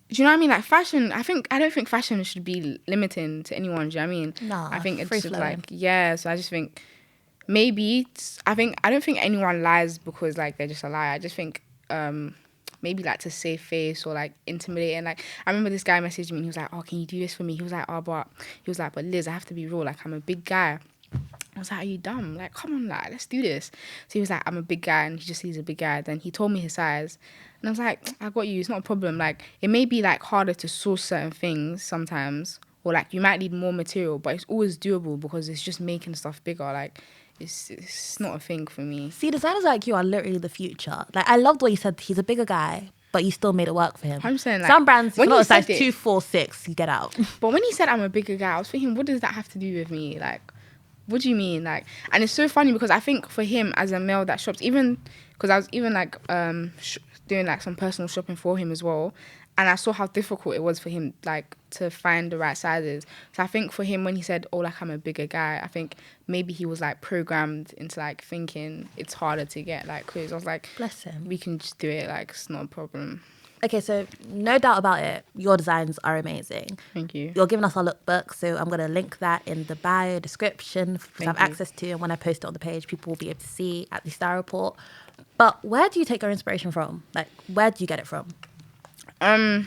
do you know what I mean? Like fashion, I don't think fashion should be limiting to anyone, do you know what I mean? No, I think it's just like, yeah, so I just think maybe I don't think anyone lies because like they're just a liar. I just think maybe like to save face or like intimidating. Like I remember this guy messaged me and he was like, oh, can you do this for me? He was like, but Liz, I have to be real, like I'm a big guy. I was like, are you dumb? Like, come on, like, let's do this. So he was like, I'm a big guy, and he just sees a big guy. Then he told me his size, and I was like, I got you. It's not a problem. Like, it may be like harder to source certain things sometimes, or like you might need more material, but it's always doable because it's just making stuff bigger. Like, it's not a thing for me. See, designers like you are literally the future. Like, I loved what you said. He's a bigger guy, but you still made it work for him. I'm saying, like, some brands, when you're not a size 2, it, 4, 6, you get out. But when he said I'm a bigger guy, I was thinking, what does that have to do with me? Like, what do you mean? Like, and it's so funny because I think for him as a male that shops, even because I was even like doing like some personal shopping for him as well, and I saw how difficult it was for him, like, to find the right sizes. So I think for him, when he said, oh, like, I'm a bigger guy, I think maybe he was, like, programmed into, like, thinking it's harder to get, like, clothes. I was like, Bless him. we can just do it, like, it's not a problem. Okay, so no doubt about it, your designs are amazing. Thank you. You're giving us our lookbook, so I'm going to link that in the bio description because I have Thank you. access to, and when I post it on the page, people will be able to see at the Style Report. But where do you take your inspiration from? Like, where do you get it from? It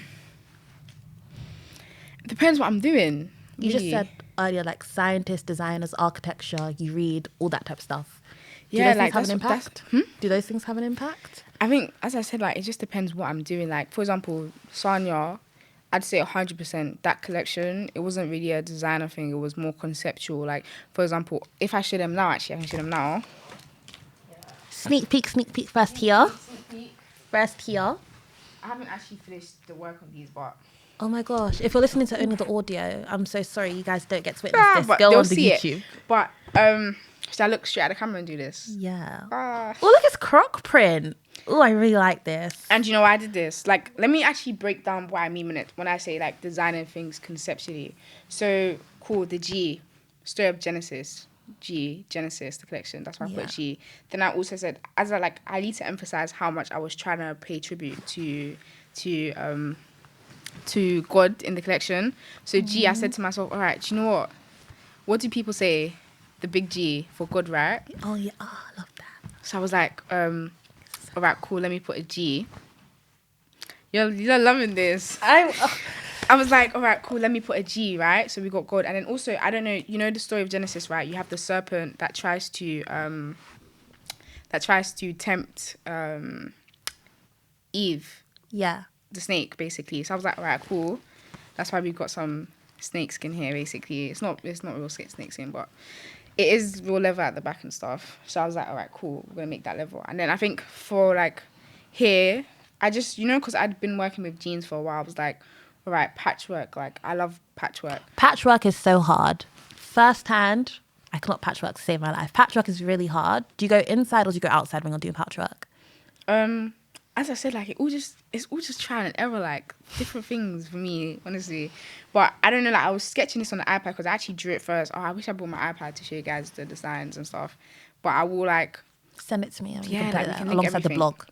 depends what I'm doing. You just really. said earlier, like, scientists, designers, architecture, you read, all that type of stuff. Do Yeah, those like, things have an that's- impact? Do those things have an impact? I think, as I said, like, it just depends what I'm doing. Like, for example, Sanya, I'd say 100% that collection, it wasn't really a designer thing. It was more conceptual. Like, for example, if I show them now, actually, I can show them now. Sneak peek first here. First here. I haven't actually finished the work on these, but... Oh my gosh. If you're listening to only the audio, I'm so sorry. You guys don't get to witness this. but Go they'll on the see YouTube. it. But, should I look straight at the camera and do this? Yeah. Ah. Oh, look, it's croc print. Oh, I really like this. And you know why I did this? Like, let me actually break down what I mean when I say, like, designing things conceptually. So, cool, the G, Story of Genesis. G, Genesis, the collection. That's why I Yeah. put G. Then I also said, I need to emphasize how much I was trying to pay tribute to God in the collection. So G, I said to myself, all right, do you know what? What do people say? The big G for God, right? Oh, yeah. Oh, I love that. So I was like, all right, cool, let me put a G. You're loving this. I was like, all right, cool, let me put a G, right? So we got God. And then also, I don't know, you know the story of Genesis, right? You have the serpent that tries to tempt Eve, Yeah. the snake, basically. So I was like, all right, cool. That's why we've got some snake skin here, basically. It's not real snake skin, but it is real leather at the back and stuff. So I was like, all right, cool, we're gonna make that level. And then I think for like here, I just, because I'd been working with jeans for a while, I was like, all right, patchwork. Like, I love patchwork. Patchwork is so hard. First hand, I cannot patchwork to save my life. Patchwork is really hard. Do you go inside or do you go outside when you're doing patchwork? As I said, like, it's all just trial and error, like, different things for me, honestly. But I don't know, like, I was sketching this on the iPad because I actually drew it first. Oh, I wish I brought my iPad to show you guys the designs and stuff. But I will, like... Send it to me and we Yeah, can put like, it we there can link alongside the everything. blog.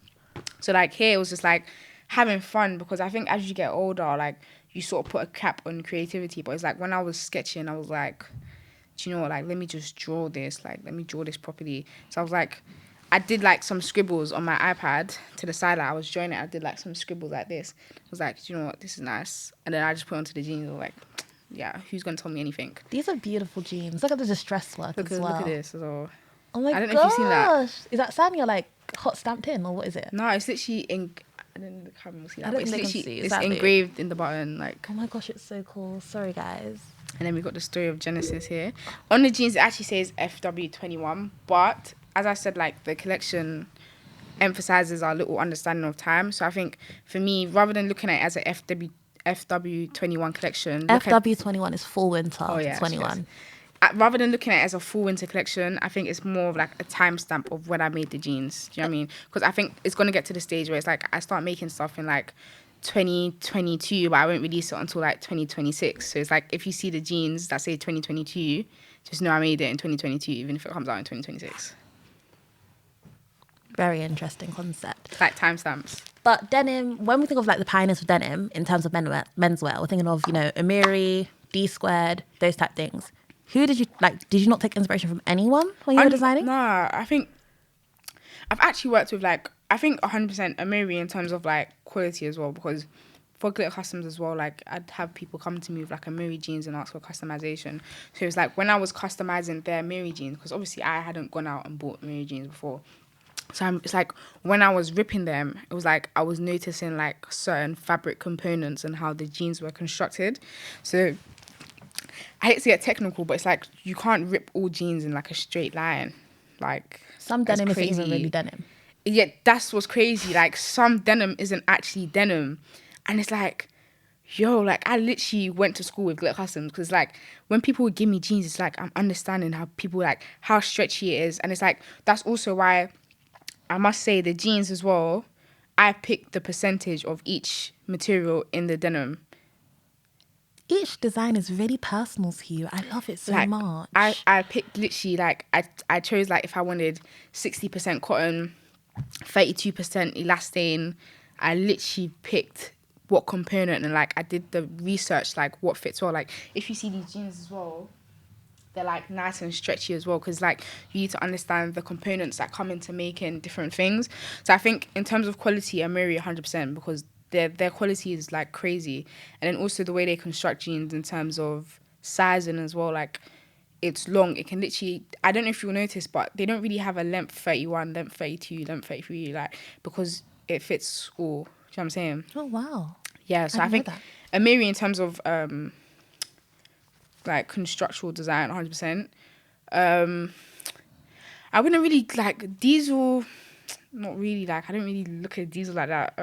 So, like, here it was just, like, having fun because I think as you get older, like, you sort of put a cap on creativity. But it's like, when I was sketching, I was like, do you know what, like, let me just draw this. Like, let me draw this properly. So I was like... I did like some scribbles on my iPad to the side. Like, I was drawing it. I did like some scribbles like this. I was like, do you know what? This is nice. And then I just put it onto the jeans. I was like, yeah, who's going to tell me anything? These are beautiful jeans. Look at the distress work Look as well. at this as well. Oh my I don't gosh. know if you've seen that. Is that Sanya like hot stamped in or what is it? No, it's literally I don't know if the camera will see that. I don't But it's think they can literally see, it's sadly. engraved in the button. Like, Oh my gosh, it's so cool. Sorry, guys. and then we got the story of Genesis here. On the jeans, it actually says FW21. But as I said, like, the collection emphasizes our little understanding of time. So I think for me, rather than looking at it as a FW21 collection, FW21 is fall winter Oh, yeah, 21. rather than looking at it as a full winter collection, I think it's more of like a timestamp of when I made the jeans. Do you know what I mean? Because I think it's going to get to the stage where it's like I start making stuff in like 2022, but I won't release it until like 2026. So it's like if you see the jeans that say 2022, just know I made it in 2022, even if it comes out in 2026. Very interesting concept. Like timestamps. But denim, when we think of like the pioneers of denim in terms of menswear, we're thinking of, Amiri, D Squared, those type things. Who did you like? Did you not take inspiration from anyone when you were designing? Nah, I think I've actually worked with like, I think 100% Amiri in terms of like quality as well, because for Glitter Customs as well, like I'd have people come to me with like Amiri jeans and ask for customization. So it was like when I was customizing their Amiri jeans, because obviously I hadn't gone out and bought Amiri jeans before. So it's like when I was ripping them, it was like I was noticing like certain fabric components and how the jeans were constructed. So I hate to get technical, but it's like you can't rip all jeans in like a straight line. Like Some that's denim isn't even crazy. really denim. Yeah, that's what's crazy. Like some denim isn't actually denim, and it's like, yo, like I literally went to school with Glitter Customs because like when people would give me jeans, it's like I'm understanding how people like how stretchy it is, and it's like that's also why I must say the jeans as well. I picked the percentage of each material in the denim. Each design is really personal to you. I love it so Like much. I picked literally like I chose like if I wanted 60% cotton, 32% elastane. I literally picked what component, and like I did the research like what fits well. Like if you see these jeans as well, they're like nice and stretchy as well, because like you need to understand the components that come into making different things. So I think in terms of quality, I marry 100%, because their quality is like crazy. And then also the way they construct jeans in terms of sizing as well, like it's long. It can literally, I don't know if you'll notice, but they don't really have a length 31, length 32, length 33, like, because it fits all. Do you know what I'm saying? Oh, wow. Yeah, so I didn't know think that. Amiri in terms of like constructural design, 100%. I wouldn't really like diesel. Not really, like I don't really look at diesel like that.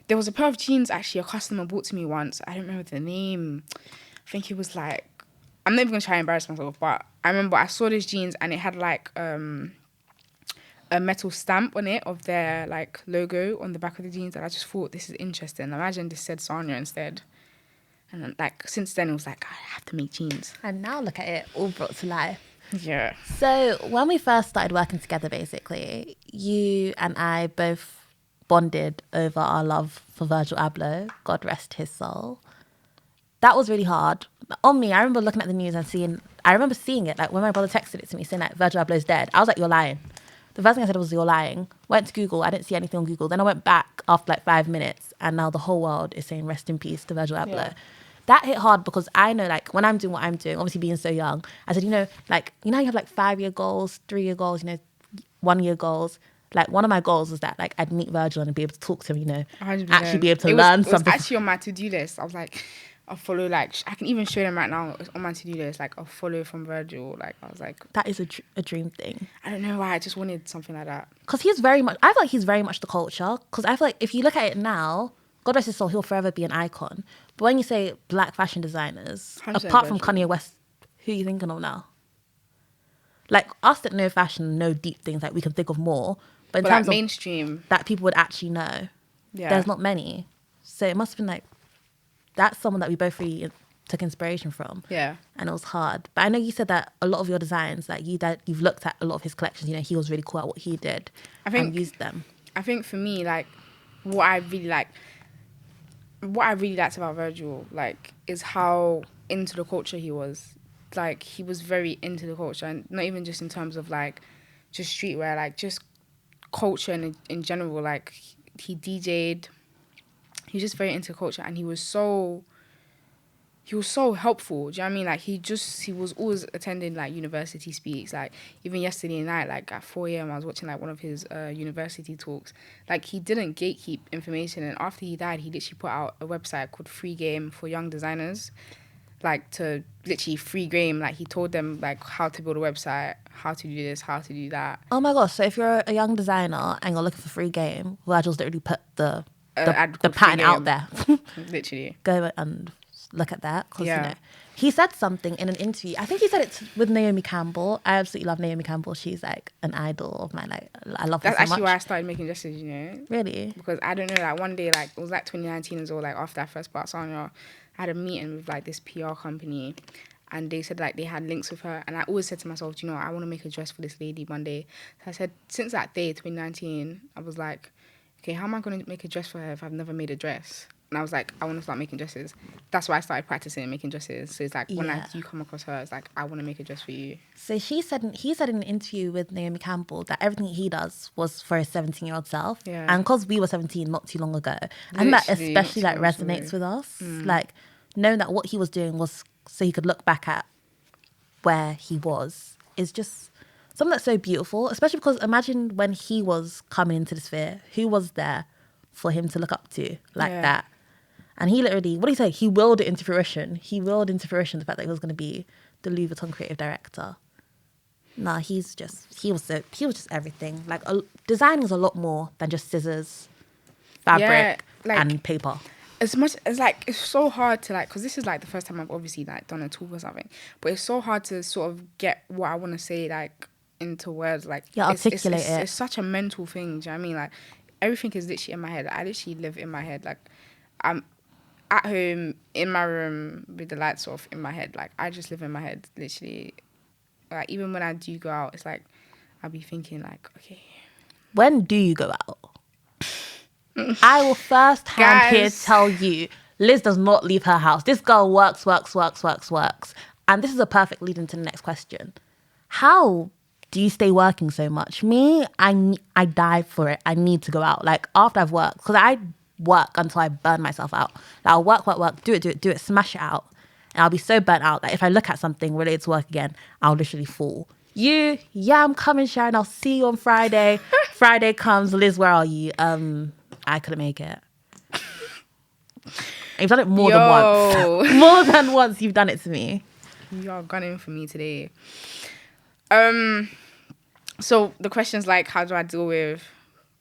There was a pair of jeans actually a customer bought to me once. I don't remember the name. I think it was like, I'm not even gonna try and embarrass myself, but I remember I saw these jeans and it had like a metal stamp on it of their like logo on the back of the jeans, and I just thought, this is interesting. Imagine this said Sanya instead. And then, like since then it was like, I have to make jeans. And now look at it all brought to life. Yeah. So when we first started working together, basically, you and I both bonded over our love for Virgil Abloh, God rest his soul. That was really hard. On me, I remember looking at the news and I remember seeing it, like when my brother texted it to me saying like Virgil Abloh's dead. I was like, you're lying. The first thing I said was, you're lying. Went to Google, I didn't see anything on Google. Then I went back after like 5 minutes and now the whole world is saying rest in peace to Virgil Abloh. Yeah. That hit hard because I know, like, when I'm doing what I'm doing, obviously being so young, I said, like, how you have like 5-year goals, 3-year goals, 1-year goals. Like, one of my goals was that, like, I'd meet Virgil and be able to talk to him, 100%. actually be able to learn something. It was actually on my to-do list. I was like, I'll follow, like, I can even show them right now. It's on my to-do list, like, I'll follow from Virgil. Like, I was like, That is a dream thing. I don't know why, I just wanted something like that. Because I feel like he's very much the culture. Because I feel like if you look at it now, God rest his soul, he'll forever be an icon. But when you say black fashion designers, 100% apart from Virgil. Kanye West, who are you thinking of now? Like, us that know fashion, know deep things, like, we can think of more. But in But terms like of mainstream, that people would actually know, yeah. there's not many. So it must have been like, that's someone that we both really took inspiration from. Yeah. And it was hard. But I know you said that a lot of your designs, like you've looked at a lot of his collections, he was really cool at what he did and used them. I think for me, like, what I really liked about Virgil, like, is how into the culture he was. Like, he was very into the culture, and not even just in terms of like just streetwear, like just culture in general. Like, he DJ'd. He was just very into culture, and he was so helpful. Do you know what I mean? Like, he was always attending like university speaks. Like, even yesterday night, like at 4 a.m, I was watching like one of his university talks. Like, he didn't gatekeep information, and after he died, he literally put out a website called Free Game for young designers, like to literally free game. Like, he told them like how to build a website, how to do this, how to do that. Oh my gosh, so if you're a young designer and you're looking for free game, Virgil's literally put the Ad called Free pattern out Game. there. Literally. Go and look at that. Because, Yeah. he said something in an interview. I think he said it with Naomi Campbell. I absolutely love Naomi Campbell. She's like an idol of mine. Like, I love her That's so actually much. why I started making dresses, Really? Because I don't know, like one day, like it was like 2019 as well, like after I first bought Sonia, I had a meeting with like this PR company, and they said like they had links with her, and I always said to myself, do you know what, I want to make a dress for this lady one day. So I said, since that day, 2019, I was like, okay, how am I going to make a dress for her if I've never made a dress? And I was like, I want to start making dresses. That's why I started practicing making dresses. So it's like, when Yeah. you come across her, it's like, I want to make a dress for you. So he said in an interview with Naomi Campbell that everything he does was for his 17-year-old self. Yeah. And because we were 17 not too long ago, and that Literally, especially like not too long resonates ago. with us. Like, knowing that what he was doing was so he could look back at where he was is just something that's so beautiful. Especially because imagine when he was coming into the sphere, who was there for him to look up to like Yeah. that? And he literally, what did he say? He willed it into fruition. He willed into fruition the fact that he was going to be the Louis Vuitton creative director. Nah, he was just everything. Like, design is a lot more than just scissors, fabric, like- and paper. As much as like, it's so hard to like, because this is like the first time I've obviously like done a talk or something, but it's so hard to sort of get what I want to say like into words. Like, Yeah, articulate it. It's such a mental thing. Do you know what I mean? Like, everything is literally in my head. I literally live in my head. Like, I'm at home in my room with the lights off in my head. Like, I just live in my head, literally. Like, even when I do go out, it's like I'll be thinking like, okay. When do you go out? I will first hand here Guys. tell you, Liz does not leave her house. This girl works. And this is a perfect lead into the next question. How do you stay working so much? Me, I die for it. I need to go out. Like, after I've worked, because I work until I burn myself out. Like, I'll work, do it, smash it out. And I'll be so burnt out that if I look at something related to work again, I'll literally fall. Yeah, I'm coming, Sharon. I'll see you on Friday. Friday comes, Liz, where are you? I couldn't make it. You've done it more than once. More than once you've done it to me. You are gunning for me today. So the question's like, how do I deal with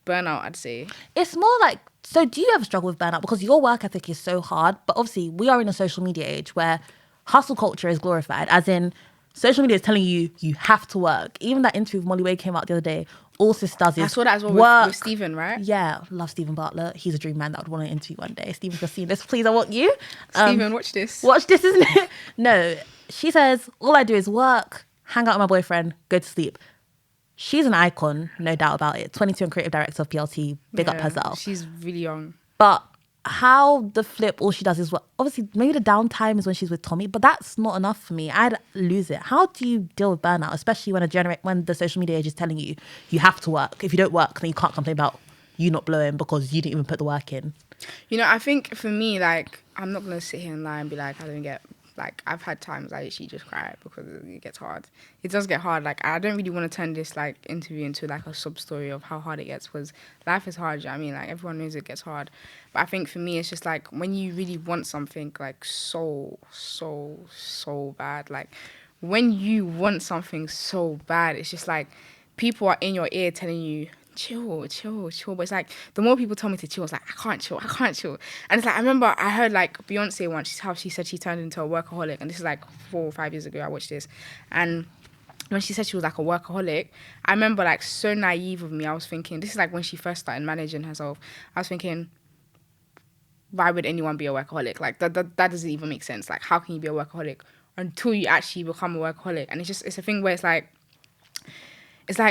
burnout, I'd say. It's more like, so do you ever struggle with burnout? Because your work ethic is so hard, but obviously we are in a social media age where hustle culture is glorified, as in social media is telling you you have to work. Even that interview with Molly Wade came out the other day. All sis does is I saw that as well work. with Stephen, right? Yeah, love Stephen Bartlett. He's a dream man that I would want to interview one day. Stephen, if you're seeing this, please, I want you. Stephen, watch this. Watch this, isn't it? No, she says, all I do is work, hang out with my boyfriend, go to sleep. She's an icon, no doubt about it. 22 and creative director of PLT, big up herself. She's really young. But how the flip, all she does is, obviously, maybe the downtime is when she's with Tommy, but that's not enough for me. I'd lose it. How do you deal with burnout, especially when the social media age is telling you you have to work? If you don't work, then you can't complain about you not blowing because you didn't even put the work in. You know, I think for me, like, I'm not going to sit here and lie and be like, I don't get, like, I've had times I literally just cry because it gets hard. It does get hard. Like, I don't really want to turn this, like, interview into, like, a sub-story of how hard it gets, because life is hard, you know what I mean? Like, everyone knows it gets hard. But I think for me, it's just, like, when you really want something, like, so bad, like, when you want something so bad, it's just, like, people are in your ear telling you, chill. But it's like, the more people tell me to chill, it's like, I can't chill. And it's like, I remember I heard like Beyonce once, how she said she turned into a workaholic. And this is like 4 or 5 years ago, I watched this. And when she said she was like a workaholic, I remember like so naive of me. I was thinking, this is like when she first started managing herself. I was thinking, why would anyone be a workaholic? Like that doesn't even make sense. Like, how can you be a workaholic until you actually become a workaholic? And it's a thing where it's like,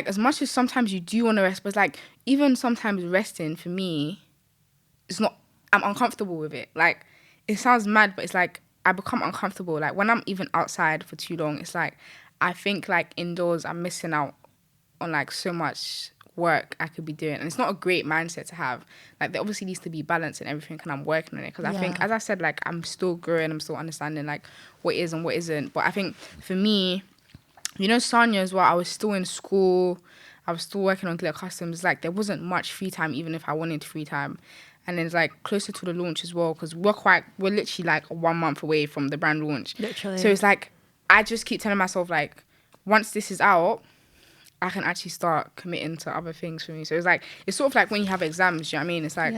as much as sometimes you do want to rest, but it's like, even sometimes resting for me, it's not, I'm uncomfortable with it. Like, it sounds mad, but it's like, I become uncomfortable. Like, when I'm even outside for too long, it's like, I think like indoors, I'm missing out on like so much work I could be doing. And it's not a great mindset to have. Like, there obviously needs to be balance and everything, and I'm working on it. Because I think, as I said, like, I'm still growing, I'm still understanding like what is and what isn't. But I think for me, you know, Sanya as well, I was still in school. I was still working on glitter customs. Like, there wasn't much free time, even if I wanted free time. And then it's like closer to the launch as well, because we're literally like 1 month away from the brand launch. Literally. So it's like, I just keep telling myself, like, once this is out, I can actually start committing to other things for me. So it's like, it's sort of like when you have exams, you know what I mean? It's like,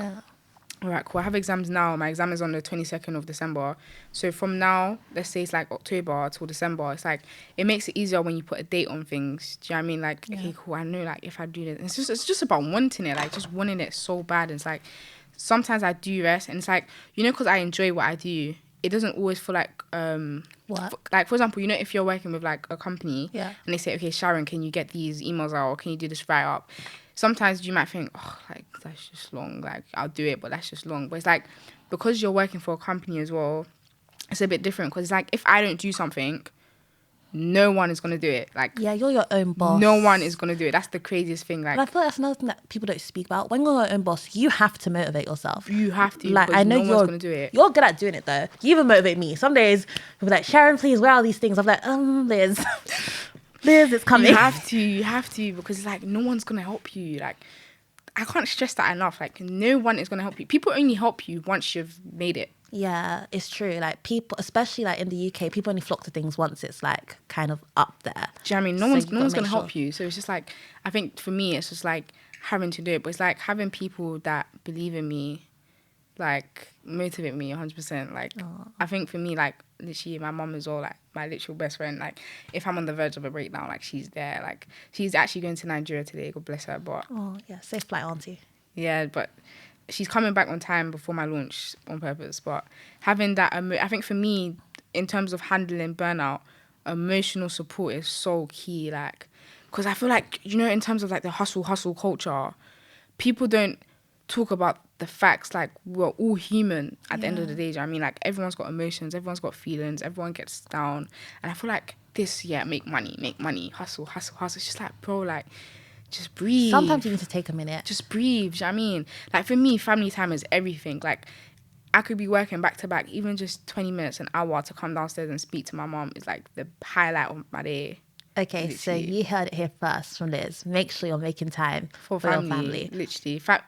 all right, cool, I have exams now. My exam is on the 22nd of December. So from now, let's say it's like October till December, it's like, it makes it easier when you put a date on things. Do you know what I mean? Like, okay, cool, I know, like, if I do this, it's just about wanting it, like, just wanting it so bad. And it's like, sometimes I do rest, and it's like, you know, because I enjoy what I do, it doesn't always feel like, like, for example, you know, if you're working with, like, a company, and they say, okay, Sharon, can you get these emails out, or can you do this write-up? Sometimes you might think, oh, like, that's just long. Like, I'll do it, but that's just long. But it's like, because you're working for a company as well, it's a bit different. Because it's like, if I don't do something, no one is going to do it. Like, yeah, you're your own boss. No one is going to do it. That's the craziest thing. Like, and I feel like that's another thing that people don't speak about. When you're your own boss, you have to motivate yourself. You have to. Like, I know no one's going to do it. You're good at doing it, though. You even motivate me. Some days, people are like, Sharon, please, where are these things? I'm like, Liz. Liz, it's coming. You have to, because it's like, no one's going to help you. Like, I can't stress that enough. Like, no one is going to help you. People only help you once you've made it. Yeah, it's true. Like, people, especially like in the UK, people only flock to things once it's like kind of up there. Do you know what I mean? No one's going to help you. So it's just like, I think for me, it's just like having to do it. But it's like having people that believe in me, like, motivate me 100%. Like, I think for me, like, literally my mum is all like my literal best friend. Like, if I'm on the verge of a breakdown, like, she's there. Like, she's actually going to Nigeria today, God bless her. But safe flight, auntie. Yeah, but she's coming back on time before my launch on purpose. But having that, I think for me, in terms of handling burnout, emotional support is so key. Like, because I feel like, you know, in terms of like the hustle culture, people don't talk about the facts. Like, we're all human at the end of the day. Do you know what I mean? Like, everyone's got emotions, everyone's got feelings, everyone gets down. And I feel like this, make money, hustle. It's just like, bro, like, just breathe. Sometimes you need to take a minute. Just breathe. Do you know what I mean? Like, for me, family time is everything. Like, I could be working back to back, even just 20 minutes, an hour to come downstairs and speak to my mom is like the highlight of my day. Okay, Literally. so you heard it here first from Liz. Make sure you're making time For your family, family. literally. But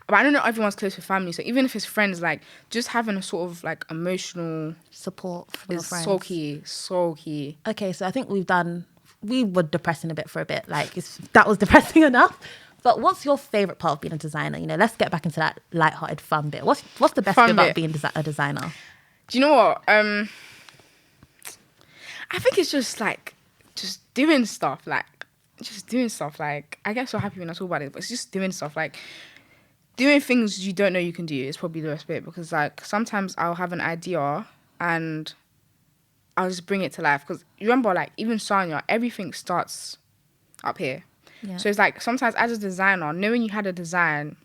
I don't know, everyone's close with family, so even if it's friends, like, just having a sort of like emotional Support from your is friends. so key. Okay, so I think we were depressing a bit for a bit. Like, that was depressing enough. But what's your favourite part of being a designer? You know, let's get back into that lighthearted fun bit. What's the best Fun bit about bit. being a designer? Do you know what? I think it's just like doing stuff. Like, I get so happy when I talk about it, but it's just doing stuff. Like, doing things you don't know you can do is probably the best bit, because like sometimes I'll have an idea and I'll just bring it to life. Because remember, like, even Sanya, everything starts up here. Yeah. So it's like sometimes as a designer, knowing you had a design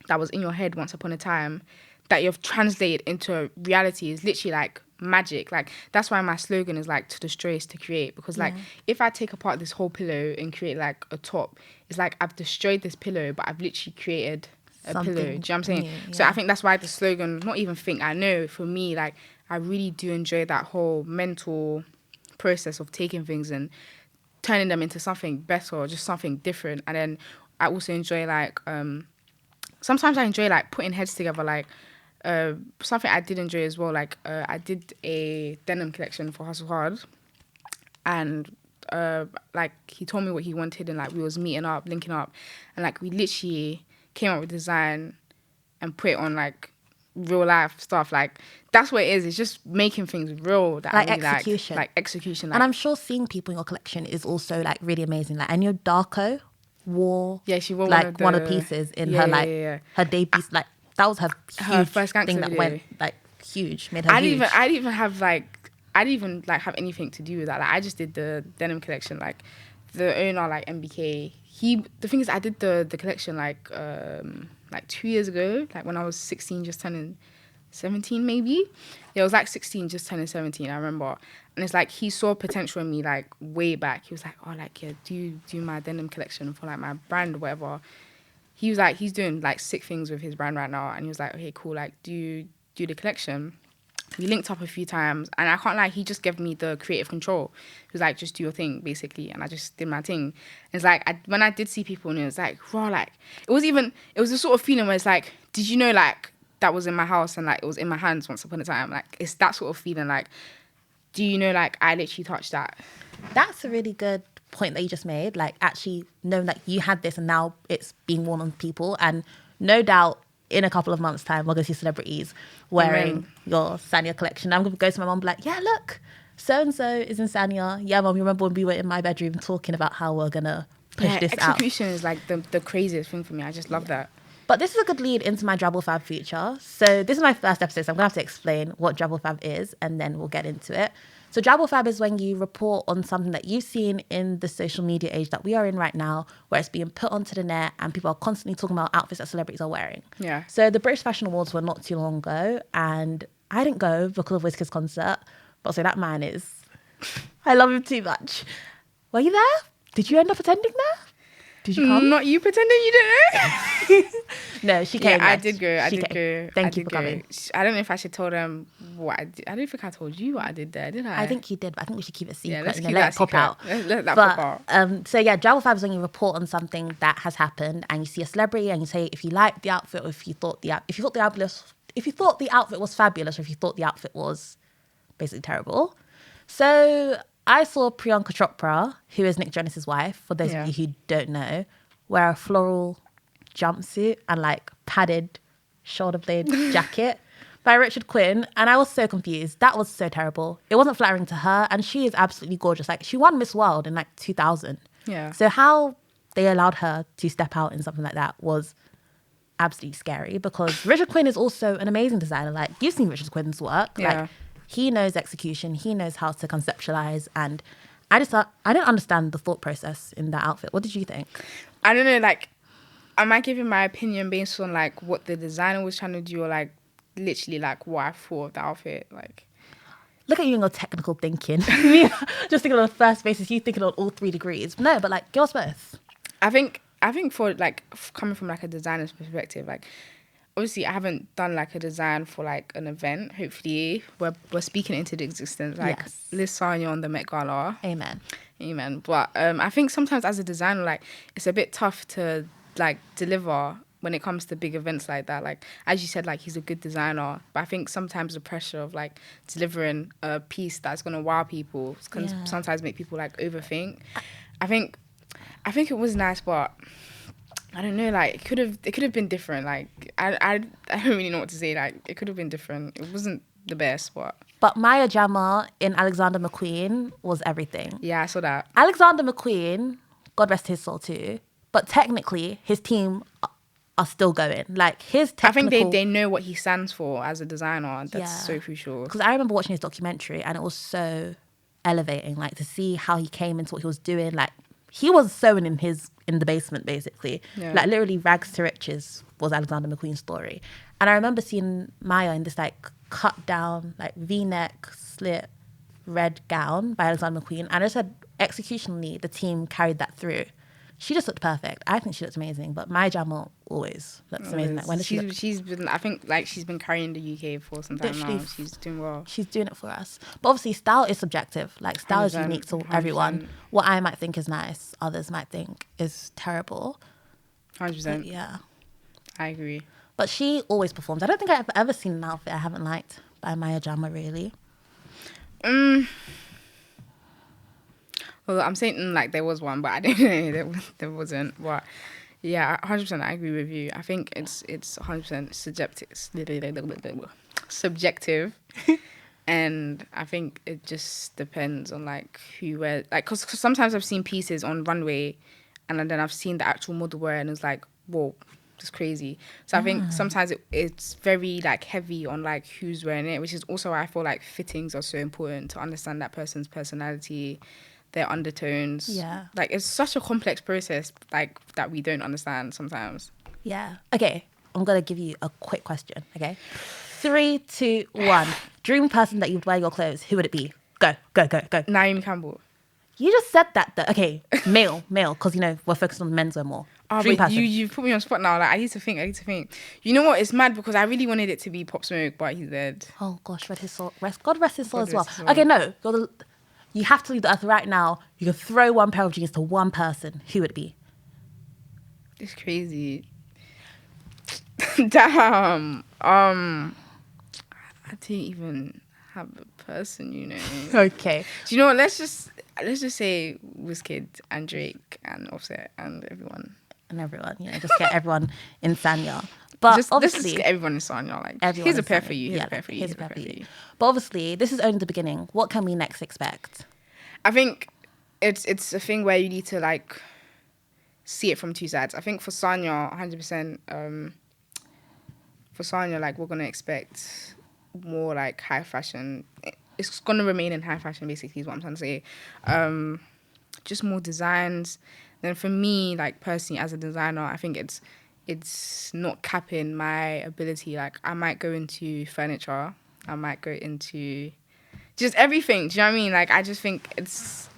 that was in your head once upon a time that you've translated into reality is literally like magic. Like, that's why my slogan is like, to destroy is to create. Because like, if I take apart this whole pillow and create like a top, it's like I've destroyed this pillow, but I've literally created a Something pillow. Do you know what I'm saying? new, So yeah. I think that's why the slogan, not even think, I know for me, like, I really do enjoy that whole mental process of taking things and turning them into something better or just something different. And then I also enjoy like sometimes I enjoy like putting heads together. Like something I did enjoy as well, like I did a denim collection for Hustle Hard, and like he told me what he wanted, and like we was meeting up, linking up, and like we literally came up with design and put it on like real life stuff. Like, that's what it is. It's just making things real that Like I really execution. like execution. Like, And I'm sure seeing people in your collection is also like really amazing. Like, I know Darko wore she wore like one one of of the the pieces in yeah, her like yeah, yeah. her debut. Like, that was her huge first gangster thing that video. went like huge, made her I huge. didn't even have like have anything to do with that. Like, I just did the denim collection. Like, the owner, like MBK, the thing is, I did the collection like 2 years ago, like when I was 16, just turning 17 maybe. Yeah, it was like 16, just turning 17, I remember. And it's like he saw potential in me like way back. He was like, oh, like, yeah, do my denim collection for like my brand or whatever. He was like, he's doing like sick things with his brand right now, and he was like, okay, cool, like, do the collection. We linked up a few times, and I can't lie, he just gave me the creative control. He was like, just do your thing, basically, and I just did my thing. And it's like, when I did see people, and it was like, raw, like, it was the sort of feeling where it's like, did you know, like, that was in my house and like it was in my hands once upon a time? Like, it's that sort of feeling. Like, do you know, like, I literally touched that. That's a really good point that you just made. Like, actually knowing that you had this and now it's being worn on people, and no doubt in a couple of months' time we're going to see celebrities wearing your Sanya collection. I'm going to go to my mom and be like, yeah, look, so-and-so is in Sanya. Yeah, mom, you remember when we were in my bedroom talking about how we're going to push this out? Execution is like the craziest thing for me. I just love that. But this is a good lead into my Drabble Fab feature. So this is my first episode, so I'm going to have to explain what Drabble Fab is, and then we'll get into it. So Drabble Fab is when you report on something that you've seen in the social media age that we are in right now, where it's being put onto the net and people are constantly talking about outfits that celebrities are wearing. Yeah. So the British Fashion Awards were not too long ago, and I didn't go because of Wizkid's concert, but so that man is... I love him too much. Were you there? Did you end up attending there? Did you come? Not you pretending you didn't know. No, she came. Yeah, I yes. did go. I She did came. go. Thank I you did for coming. I don't know if I should tell them what I did. I don't think I told you what I did there, did I? I think you did, but I think we should keep it secret. Yeah, let's keep let that it pop secret. out. Let that pop out. So yeah, Drabble Fab is when you report on something that has happened, and you see a celebrity, and you say if you liked the outfit, or if you thought the outfit was fabulous, or if you thought the outfit was basically terrible. So I saw Priyanka Chopra, who is Nick Jonas' wife, for those of you who don't know, wear a floral jumpsuit and like padded shoulder blade jacket by Richard Quinn, and I was so confused. That was so terrible. It wasn't flattering to her, and she is absolutely gorgeous. Like, she won Miss World in like 2000. Yeah. So how they allowed her to step out in something like that was absolutely scary because Richard Quinn is also an amazing designer. Like, you've seen Richard Quinn's work. Yeah. Like, he knows execution. He knows how to conceptualize. And I didn't understand the thought process in that outfit. What did you think? I don't know, like, am I giving my opinion based on, like, what the designer was trying to do, or, like, literally, like, what I thought of the outfit? Like, Look at you and your technical thinking. Just thinking on the first basis, you thinking on all 3 degrees. No, but like, give us both. I think for, like, coming from, like, a designer's perspective, like, obviously I haven't done, like, a design for, like, an event. Hopefully we're speaking into the existence, like, Yes. Liz Sanya on the Met Gala. Amen. But I think sometimes as a designer, like, it's a bit tough to, like, deliver when it comes to big events like that. Like, as you said, like, he's a good designer, but I think sometimes the pressure of, like, delivering a piece that's going to wow people can sometimes make people, like, overthink. I think it was nice, but I don't know, like, it could have been different. Like, I don't really know what to say. Like, it could have been different. It wasn't the best, but Maya Jama in Alexander McQueen was everything. yeah, I saw that. Alexander McQueen, God rest his soul too, but technically his team are still going. Like, his technical... I think they know what he stands for as a designer. That's so crucial. Because I remember watching his documentary and it was so elevating, like, to see how he came into what he was doing. Like, he was sewing in the basement, basically. Yeah. Like, literally rags to riches was Alexander McQueen's story. And I remember seeing Maya in this, like, cut down, like, V-neck slit red gown by Alexander McQueen. And I just said, executionally, the team carried that through. She just looked perfect. I think she looked amazing. But Maya Jama always looks amazing. Like, when does she look? She's been, I think, like, she's been carrying the UK for some time Literally, now. She's doing well. She's doing it for us. But obviously, style is subjective. Like, style is 100%, unique to 100%. everyone. What I might think is nice, others might think is terrible. 100%. But yeah. I agree. But she always performs. I don't think I've ever seen an outfit I haven't liked by Maya Jama, really. Well, I'm saying, like, there was one, but I don't know. There wasn't. But yeah, 100%, I agree with you. I think it's 100% subjective. And I think it just depends on, like, who wears... Like, because sometimes I've seen pieces on runway and then I've seen the actual model wear and it's like, whoa, that's crazy. So I think sometimes it's very, like, heavy on, like, who's wearing it, which is also why I feel like fittings are so important to understand that person's personality, their undertones. Yeah. Like, it's such a complex process, like, that we don't understand sometimes. Yeah. Okay. I'm going to give you a quick question. Okay. 3, 2, 1. Dream person that you'd wear your clothes. Who would it be? Go. Naomi Campbell. You just said that though. Okay. Male. Because, you know, we're focused on menswear more. Oh, Dream but person. you put me on spot now. Like, I need to think. You know what? It's mad because I really wanted it to be Pop Smoke, but he's dead. Oh, gosh. God rest his soul God as well. rest his soul. Okay, no. You have to leave the earth right now. You can throw one pair of jeans to one person. Who would it be? It's crazy. Damn. I didn't even have a person, you know. Okay. Do you know what? Let's just say Wizkid and Drake and Offset and everyone. And everyone, you know, just get everyone in Sanya. But Let's obviously, just get everyone in Sonia. Like, everyone here's a in pair Sanya. for you. Here's a pair for you. Here's a pair for you. But obviously, this is only the beginning. What can we next expect? I think it's a thing where you need to, like, see it from two sides. I think for Sonia, 100%. For Sonia, like, we're gonna expect more, like, high fashion. It's gonna remain in high fashion, basically, is what I'm trying to say. Just more designs. Then for me, like, personally, as a designer, I think it's not capping my ability. Like, I might go into furniture. I might go into just everything. Do you know what I mean? Like, I just think it's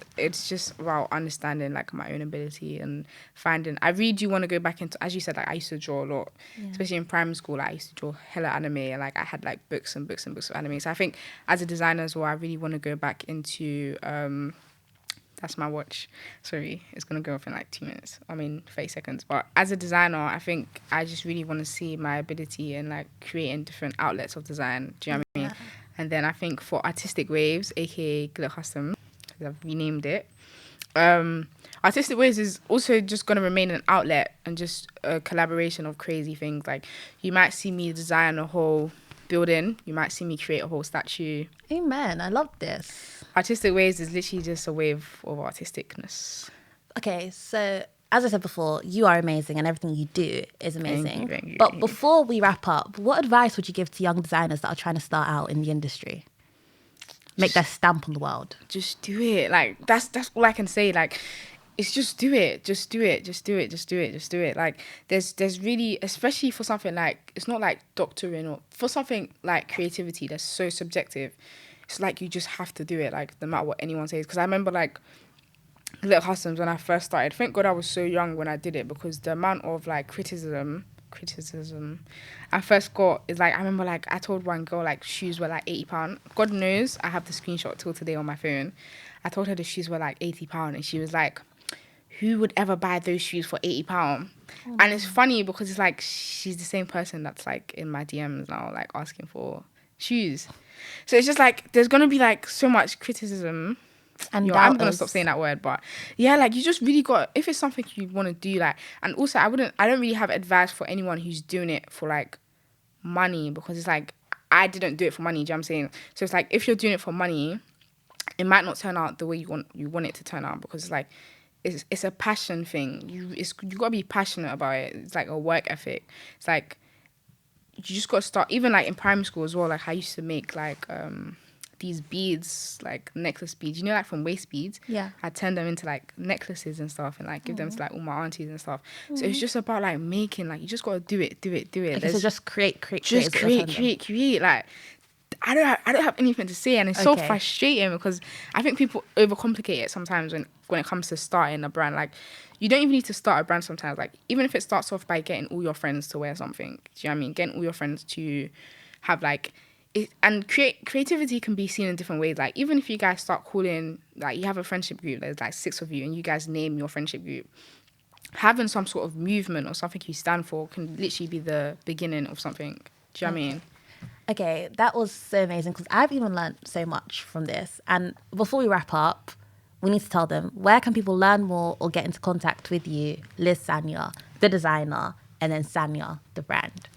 just about understanding, like, my own ability and finding... I really do want to go back into... As you said, like, I used to draw a lot. Yeah. Especially in primary school, like, I used to draw hella anime. And, like, I had, like, books and books and books of anime. So I think as a designer as well, I really want to go back into... that's my watch. Sorry, it's going to go off in, like, 2 minutes. 30 seconds. But as a designer, I think I just really want to see my ability in, like, creating different outlets of design. Do you know what I mean? And then I think for Artistic Waves, aka Glitter Custom, I've renamed it. Artistic Waves is also just going to remain an outlet and just a collaboration of crazy things. Like, you might see me design a whole building. You might see me create a whole statue. Amen. I love this. Artistic Waves is literally just a wave of artisticness. Okay, so as I said before, you are amazing and everything you do is amazing. Thank you. But before we wrap up, what advice would you give to young designers that are trying to start out in the industry? Make their stamp on the world. Just do it. Like, that's all I can say. Like, it's just do it. Just do it. Like, there's really, especially for something like, it's not like doctoring, or for something like creativity that's so subjective. It's like you just have to do it, like, no matter what anyone says. Because I remember, like, Little Customs, when I first started, thank God I was so young when I did it, because the amount of, like, criticism I first got is, like, I remember, like, I told one girl, like, shoes were like £80. God knows I have the screenshot till today on my phone. I told her the shoes were like £80, and she was like, who would ever buy those shoes for £80? And it's funny because it's like she's the same person that's, like, in my DMs now, like, asking for shoes. So it's just like there's gonna be, like, so much criticism. And I'm gonna stop saying that word, but yeah, like, you just really got, if it's something you want to do, like, and also I don't really have advice for anyone who's doing it for, like, money, because it's like I didn't do it for money. Do you know what I'm saying? So it's like if you're doing it for money, it might not turn out the way you want it to turn out, because it's like it's a passion thing. You gotta be passionate about it. It's like a work ethic. It's like you just gotta start. Even like in primary school as well. Like, I used to make like these beads, like necklace beads, you know, like from waist beads. Yeah. I turned them into like necklaces and stuff, and like give them to like all my aunties and stuff. So it's just about like making, like, you just gotta do it. Okay, so just create. Just create. Like, I don't have anything to say, and it's so frustrating because I think people overcomplicate it sometimes when it comes to starting a brand. Like, you don't even need to start a brand sometimes. Like, even if it starts off by getting all your friends to wear something, do you know what I mean? Getting all your friends to have like it, and creativity can be seen in different ways. Like, even if you guys start calling, like, you have a friendship group, there's like 6 of you, and you guys name your friendship group, having some sort of movement or something you stand for can literally be the beginning of something. Do you know what I mean? Okay, that was so amazing, because I've even learned so much from this. And before we wrap up, we need to tell them, where can people learn more or get into contact with you, Liz Sanya, the designer, and then Sanya, the brand?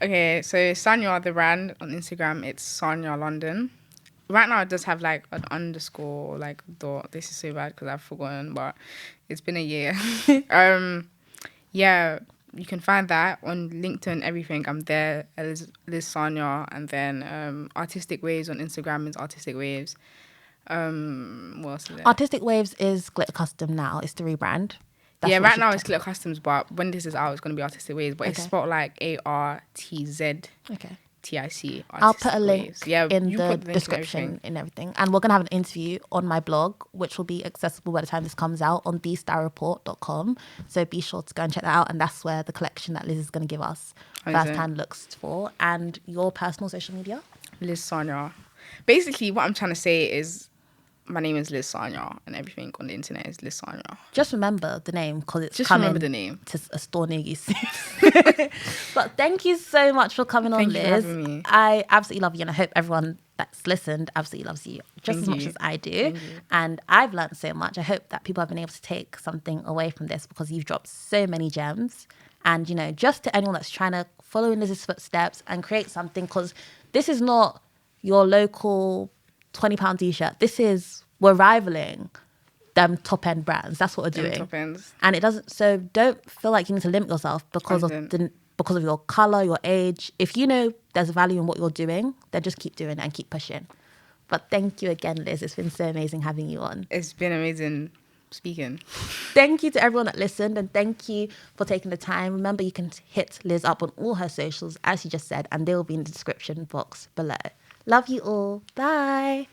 Okay, so Sanya, the brand, on Instagram, it's Sanya London. Right now, it does have like an underscore, like dot. This is so bad because I've forgotten, but it's been a year. Yeah, you can find that on LinkedIn, everything. I'm there, Liz Sanya, and then Artistic Waves on Instagram is Artistic Waves. What else is there? Artistic Waves is Glitter Custom now. It's the rebrand. Yeah, right now it's Glitter Customs, but when this is out, it's going to be Artistic Waves. But it's spelled like ARTZ. Okay. TIC. I'll put a link in the description and everything. And we're going to have an interview on my blog, which will be accessible by the time this comes out on TheeStyleReport.com. So be sure to go and check that out. And that's where the collection that Liz is going to give us first-hand looks for. And your personal social media? Liz Sanya. Basically, what I'm trying to say is my name is Liz Sanya, and everything on the internet is Liz Sanya. Just remember the name, because it's just coming remember the name to a store near you soon. But thank you so much for coming on, Liz. Thank you for having me. I absolutely love you, and I hope everyone that's listened absolutely loves you just as much as I do. And I've learned so much. I hope that people have been able to take something away from this, because you've dropped so many gems. And, you know, just to anyone that's trying to follow in Liz's footsteps and create something, because this is not your local £20 t-shirt. We're rivaling them top end brands. That's what we're doing. Top ends. And it doesn't, so don't feel like you need to limit yourself because of your color, your age. If you know there's value in what you're doing, then just keep doing it and keep pushing. But thank you again, Liz. It's been so amazing having you on. It's been amazing speaking. Thank you to everyone that listened, and thank you for taking the time. Remember, you can hit Liz up on all her socials, as she just said, and they will be in the description box below. Love you all. Bye.